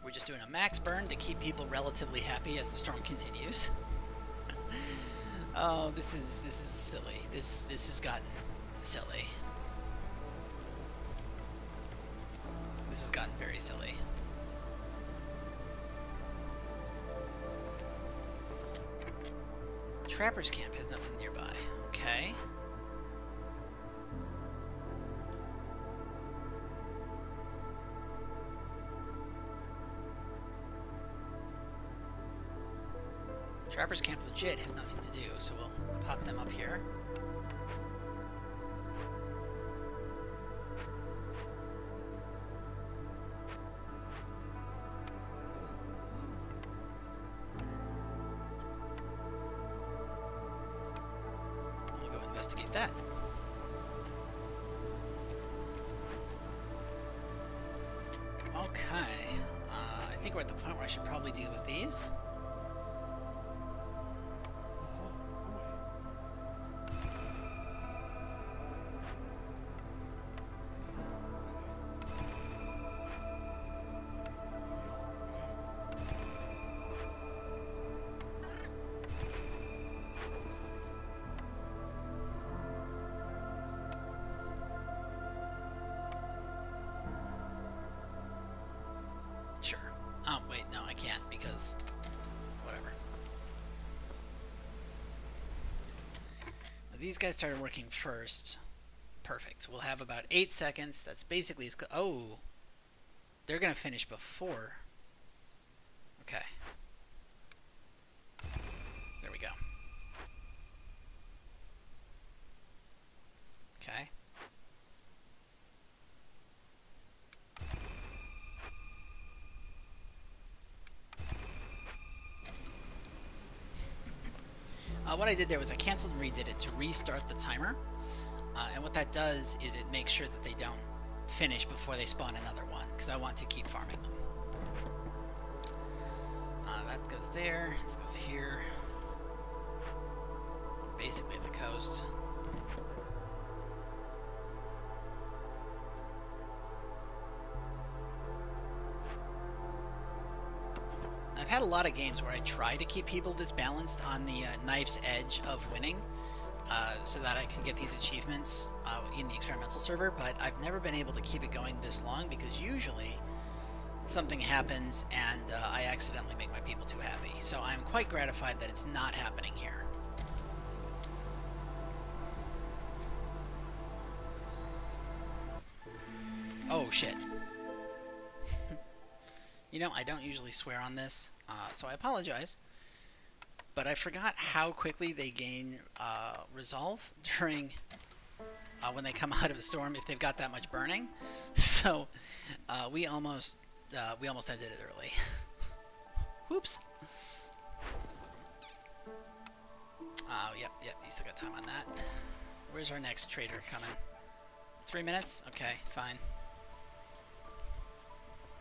We're just doing a max burn to keep people relatively happy as the storm continues. Oh, this is silly. This has gotten silly. This has gotten very silly. Trapper's camp has nothing nearby. Okay. Trapper's camp legit has nothing to do, so we'll pop them up here. We'll go investigate that. Okay, I think we're at the point where I should probably deal with these. Oh, wait, no, I can't, because... whatever. Now, these guys started working first. Perfect. We'll have about 8 seconds. That's basically... Oh! They're going to finish before. Okay. There we go. Okay. What I did there was I canceled and redid it to restart the timer, and what that does is it makes sure that they don't finish before they spawn another one, because I want to keep farming them. That goes there, this goes here. basically at the coast. I've had a lot of games where I try to keep people this balanced on the knife's edge of winning, so that I can get these achievements in the experimental server, but I've never been able to keep it going this long because usually something happens and I accidentally make my people too happy. So I'm quite gratified that it's not happening here. Oh shit. You know, I don't usually swear on this, so I apologize. But I forgot how quickly they gain resolve during when they come out of a storm if they've got that much burning. So we almost ended it early. Whoops. Yep, you still got time on that. Where's our next trader coming? 3 minutes? Okay, fine.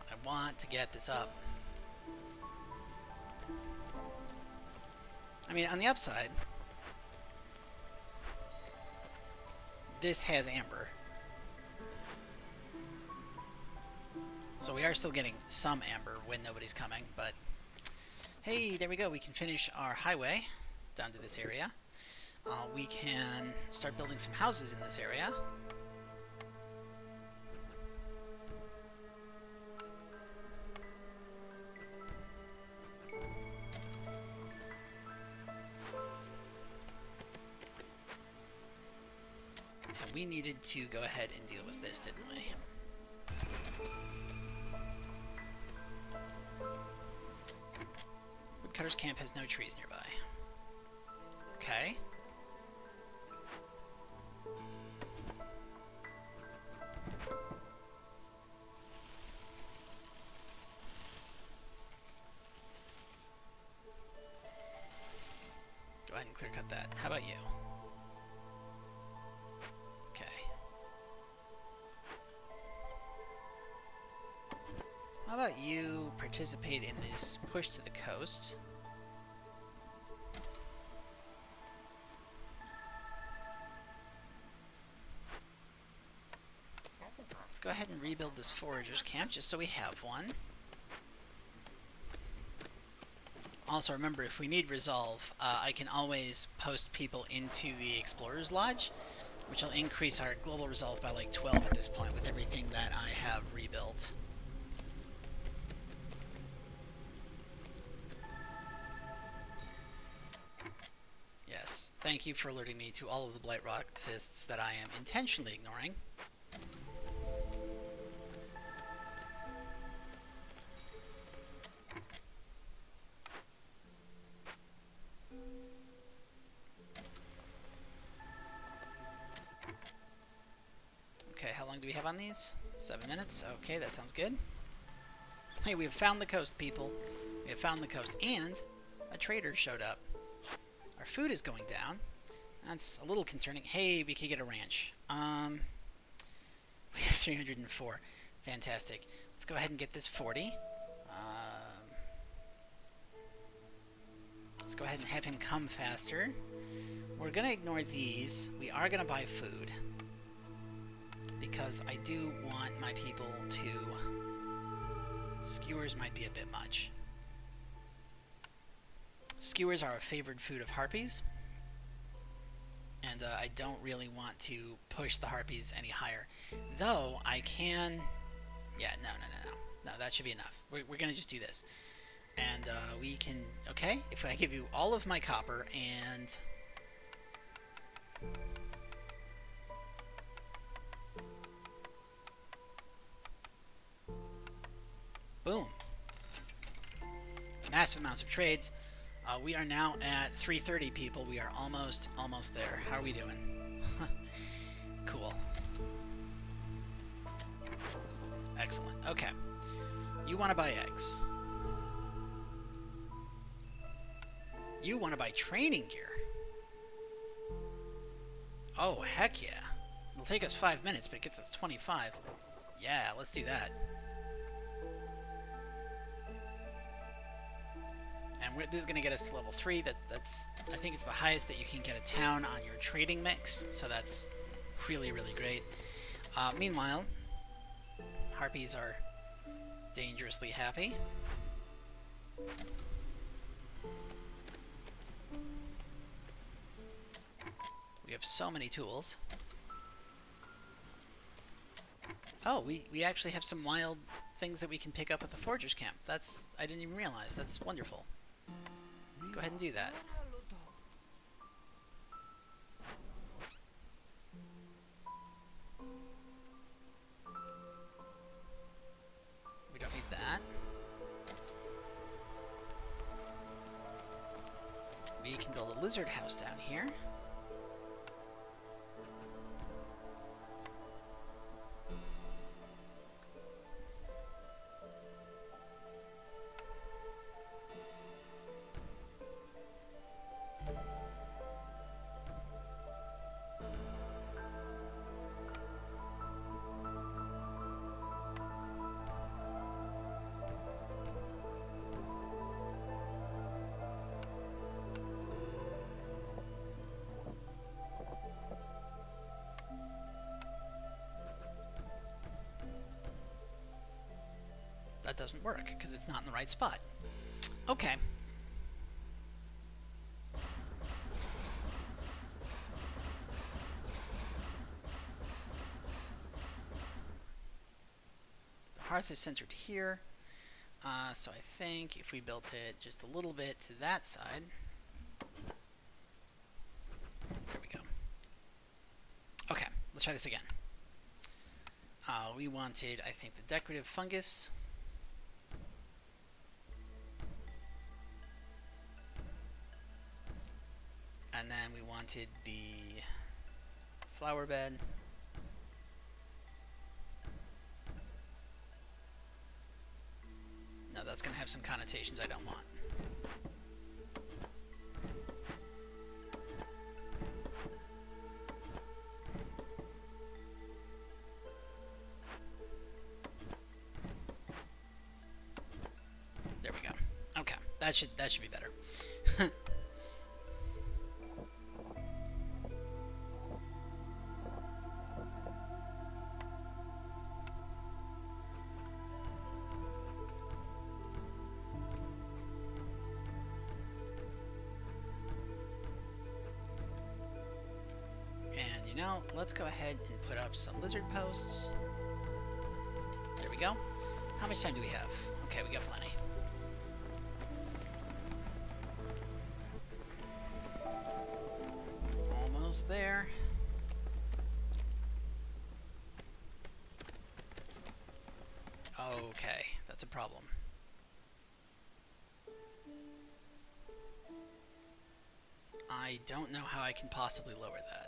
I want to get this up. I mean, on the upside, this has amber. So we are still getting some amber when nobody's coming, but hey, there we go. We can finish our highway down to this area. We can start building some houses in this area. And we needed to go ahead and deal with this, didn't we? Woodcutter's camp has no trees nearby. Okay. Go ahead and clear cut that. How about you? Okay. How about you participate in this push to the coast? Let's go ahead and rebuild this forager's camp just so we have one. Also, remember, if we need resolve, I can always post people into the Explorer's Lodge, which will increase our global resolve by like 12 at this point with everything that I have rebuilt. Yes, thank you for alerting me to all of the Blight Rock cysts that I am intentionally ignoring. Okay, how long do we have on these? 7 minutes? Okay, that sounds good. Hey, we have found the coast, people. We have found the coast, and a trader showed up. Our food is going down. That's a little concerning. Hey, we could get a ranch. We have 304. Fantastic. Let's go ahead and get this 40. Let's go ahead and have him come faster. We're going to ignore these. We are going to buy food, because I do want my people to... Skewers might be a bit much. Skewers are a favored food of harpies, and I don't really want to push the harpies any higher. Though, I can... Yeah, no. No, that should be enough. We're going to just do this. And we can... Okay, if I give you all of my copper and... Boom. Massive amounts of trades. We are now at 330 people. We are almost there. How are we doing? Cool. Excellent. Okay. You want to buy eggs. You want to buy training gear. Oh, heck yeah. It'll take us 5 minutes, but it gets us 25. Yeah, let's do that. And this is going to get us to level 3. That's I think it's the highest that you can get a town on your trading mix, so that's really, really great. Meanwhile, harpies are dangerously happy. We have so many tools. Oh, we actually have some wild things that we can pick up at the Forger's Camp. I didn't even realize. That's wonderful. Let's go ahead and do that. We don't need that. We can build a lizard house down here. That doesn't work because it's not in the right spot. Okay. The hearth is centered here. So I think if we built it just a little bit to that side. There we go. Okay, let's try this again. We wanted, I think, the decorative fungus. And then we wanted the flower bed. No, that's going to have some connotations I don't want. There we go. Okay, that should be better. Now, let's go ahead and put up some lizard posts. There we go. How much time do we have? Okay, we got plenty. Almost there. Okay, that's a problem. I don't know how I can possibly lower that.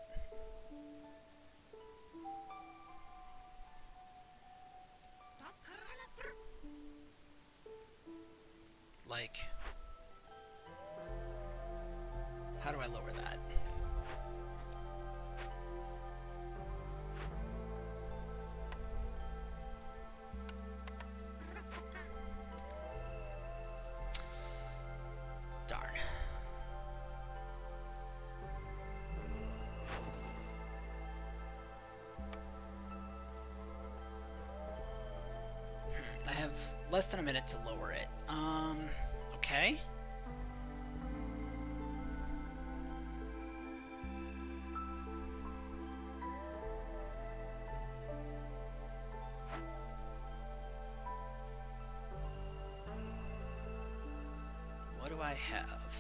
Like, how do I lower that? Darn. I have less than a minute to lower it. Okay. What do I have?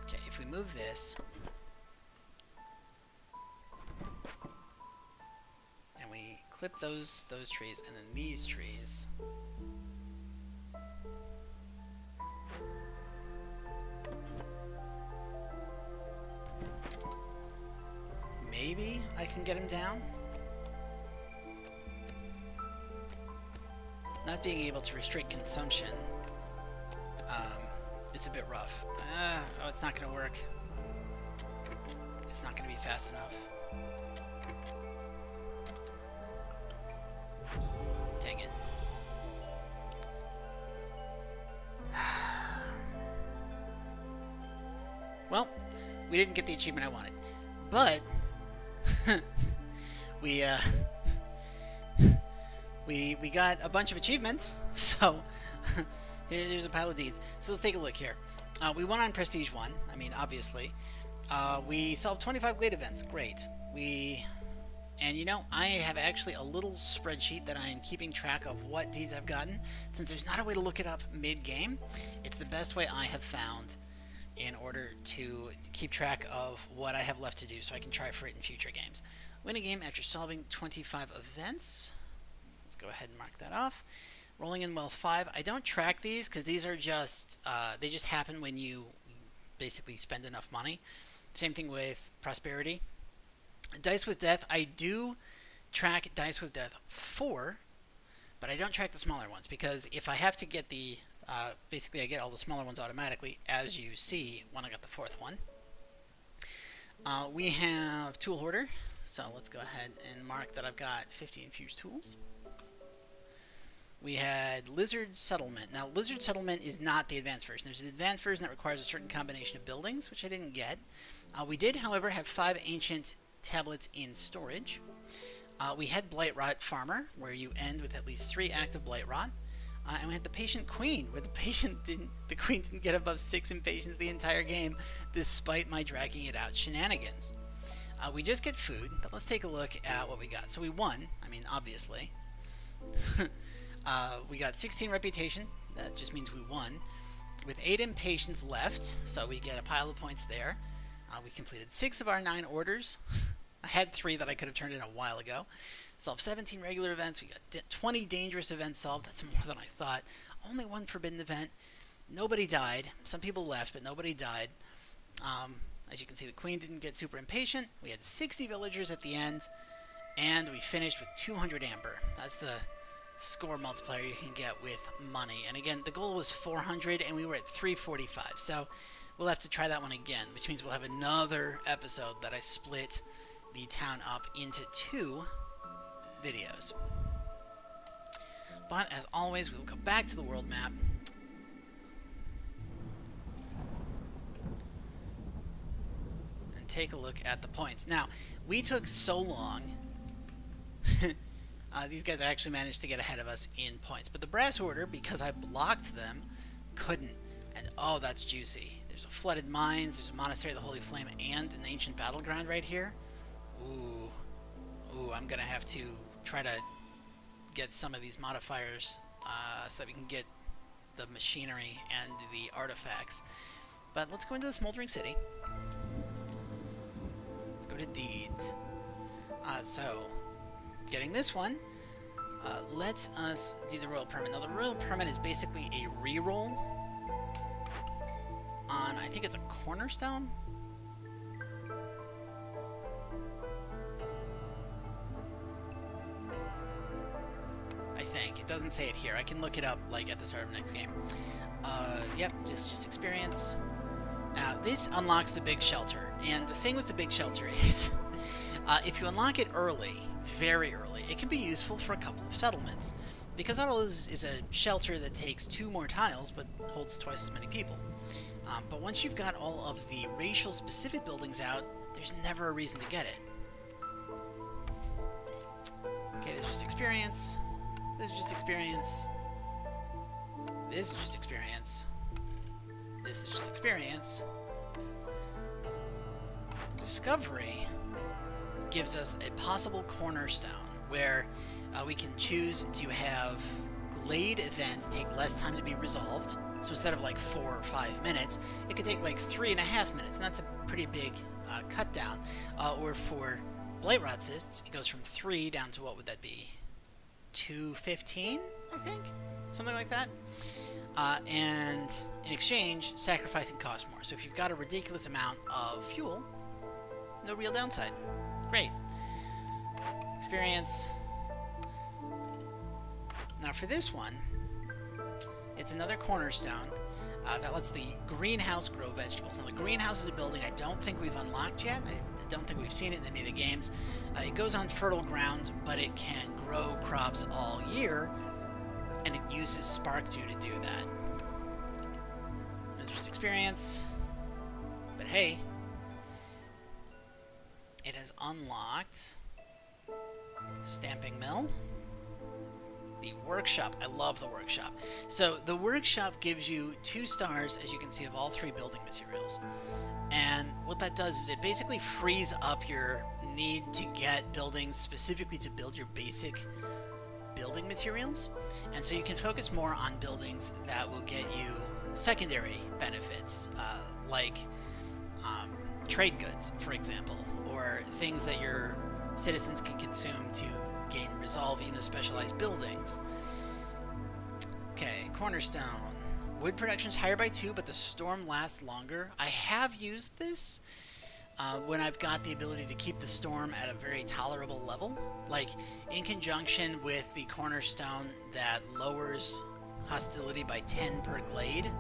Okay, if we move this, and we clip those trees, and then these trees. Maybe I can get him down. Not being able to restrict consumption, it's a bit rough. Oh, it's not going to work. It's not going to be fast enough. Dang it. Well, we didn't get the achievement I wanted, but we we got a bunch of achievements. So here's a pile of deeds. So let's take a look here. We won on Prestige 1. I mean, obviously. We solved 25 glade events. Great. And you know, I have actually a little spreadsheet that I am keeping track of what deeds I've gotten. Since there's not a way to look it up mid-game, it's the best way I have found in order to keep track of what I have left to do so I can try for it in future games. Win a game after solving 25 events. Let's go ahead and mark that off. Rolling in Wealth 5. I don't track these because these are just, they just happen when you basically spend enough money. Same thing with Prosperity. Dice with Death, I do track Dice with Death 4, but I don't track the smaller ones because if I have to get the, basically I get all the smaller ones automatically, as you see when I got the 4th one. We have Tool Hoarder, so let's go ahead and mark that I've got 50 infused tools. We had Lizard Settlement. Now, Lizard Settlement is not the advanced version. There's an advanced version that requires a certain combination of buildings, which I didn't get. We did, however, have 5 ancient tablets in storage. We had Blightrot Farmer, where you end with at least 3 active Blightrot. And we had the Patient Queen, where the queen didn't get above 6 impatience the entire game, despite my dragging it out shenanigans. We just get food, but let's take a look at what we got. So we won, I mean, obviously. We got 16 reputation, that just means we won, with 8 impatience left, so we get a pile of points there. We completed 6 of our 9 orders. I had 3 that I could have turned in a while ago. Solved 17 regular events. We got 20 dangerous events solved. That's more than I thought. Only 1 forbidden event. Nobody died. Some people left, but nobody died. As you can see, the queen didn't get super impatient. We had 60 villagers at the end, and we finished with 200 amber. That's the score multiplier you can get with money. And again, the goal was 400, and we were at 345. So we'll have to try that one again, which means we'll have another episode that I split the town up into 2 videos. But as always, we'll go back to the world map. And take a look at the points. Now, we took so long. These guys actually managed to get ahead of us in points. But the Brass Order, because I blocked them, couldn't. And oh, that's juicy. There's a Flooded Mines, there's a Monastery of the Holy Flame, and an Ancient Battleground right here. Ooh. Ooh, I'm going to have to try to get some of these modifiers so that we can get the machinery and the artifacts. But let's go into the Smoldering City. Let's go to Deeds. So, getting this one lets us do the Royal Permit. Now, the Royal Permit is basically a reroll on, I think it's a Cornerstone? I think. It doesn't say it here. I can look it up, like, at the start of next game. Yep, just experience. Now, this unlocks the Big Shelter, and the thing with the Big Shelter is, if you unlock it early, very early, it can be useful for a couple of settlements, because all it is a shelter that takes 2 more tiles, but holds twice as many people. But once you've got all of the racial-specific buildings out, there's never a reason to get it. Okay, this is just experience. This is just experience. This is just experience. This is just experience. Discovery gives us a possible cornerstone where we can choose to have Glade events take less time to be resolved. So instead of like 4 or 5 minutes, it could take like 3.5 minutes, and that's a pretty big cut down. Or for Blightrot Cysts, it goes from 3 down to, what would that be? 215, I think? Something like that. And in exchange, sacrificing costs more. So if you've got a ridiculous amount of fuel, no real downside. Great. Experience. Now for this one, it's another cornerstone that lets the greenhouse grow vegetables. Now the greenhouse is a building I don't think we've unlocked yet. I don't think we've seen it in any of the games. It goes on fertile ground, but it can grow crops all year, and it uses Spark Dew to do that. There's just experience. But hey, it has unlocked stamping mill. The workshop. I love the workshop. So the workshop gives you 2 stars, as you can see, of all 3 building materials. And what that does is it basically frees up your need to get buildings specifically to build your basic building materials. And so you can focus more on buildings that will get you secondary benefits, like trade goods, for example, or things that your citizens can consume to gain resolve in the specialized buildings. Okay, cornerstone. Wood production is higher by 2, but the storm lasts longer. I have used this when I've got the ability to keep the storm at a very tolerable level, like in conjunction with the cornerstone that lowers hostility by 10 per glade.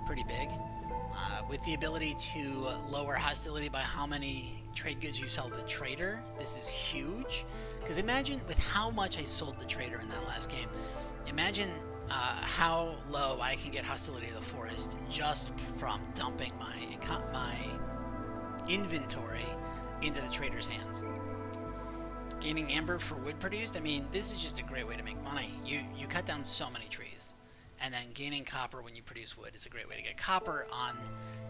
Pretty big. With the ability to lower hostility by how many trade goods you sell the trader. This is huge, because imagine with how much I sold the trader in that last game, imagine how low I can get hostility of the forest just from dumping my inventory into the trader's hands. Gaining amber for wood produced, I mean, this is just a great way to make money. You cut down so many trees. And then gaining copper when you produce wood is a great way to get copper on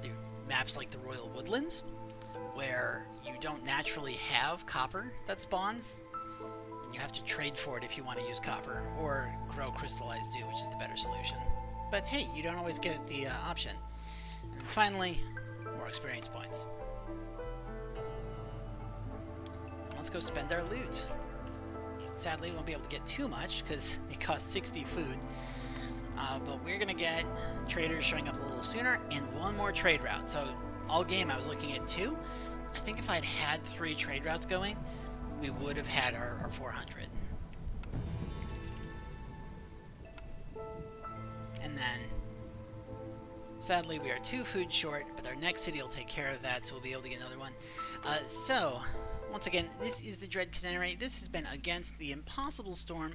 the maps like the Royal Woodlands, where you don't naturally have copper that spawns. You have to trade for it if you want to use copper, or grow crystallized dew, which is the better solution. But hey, you don't always get the option. And finally, more experience points. And let's go spend our loot. Sadly, we won't be able to get too much because it costs 60 food. But we're going to get traders showing up a little sooner, and 1 more trade route. So all game I was looking at 2. I think if I'd had 3 trade routes going, we would have had our 400. And then, sadly, we are 2 food short, but our next city will take care of that, so we'll be able to get another one. So, once again, this is the Dread Canary. This has been Against the Impossible Storm,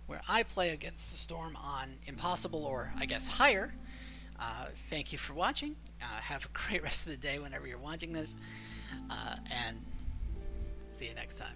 where I play against the storm on impossible, or I guess higher. Thank you for watching. Have a great rest of the day whenever you're watching this, and see you next time.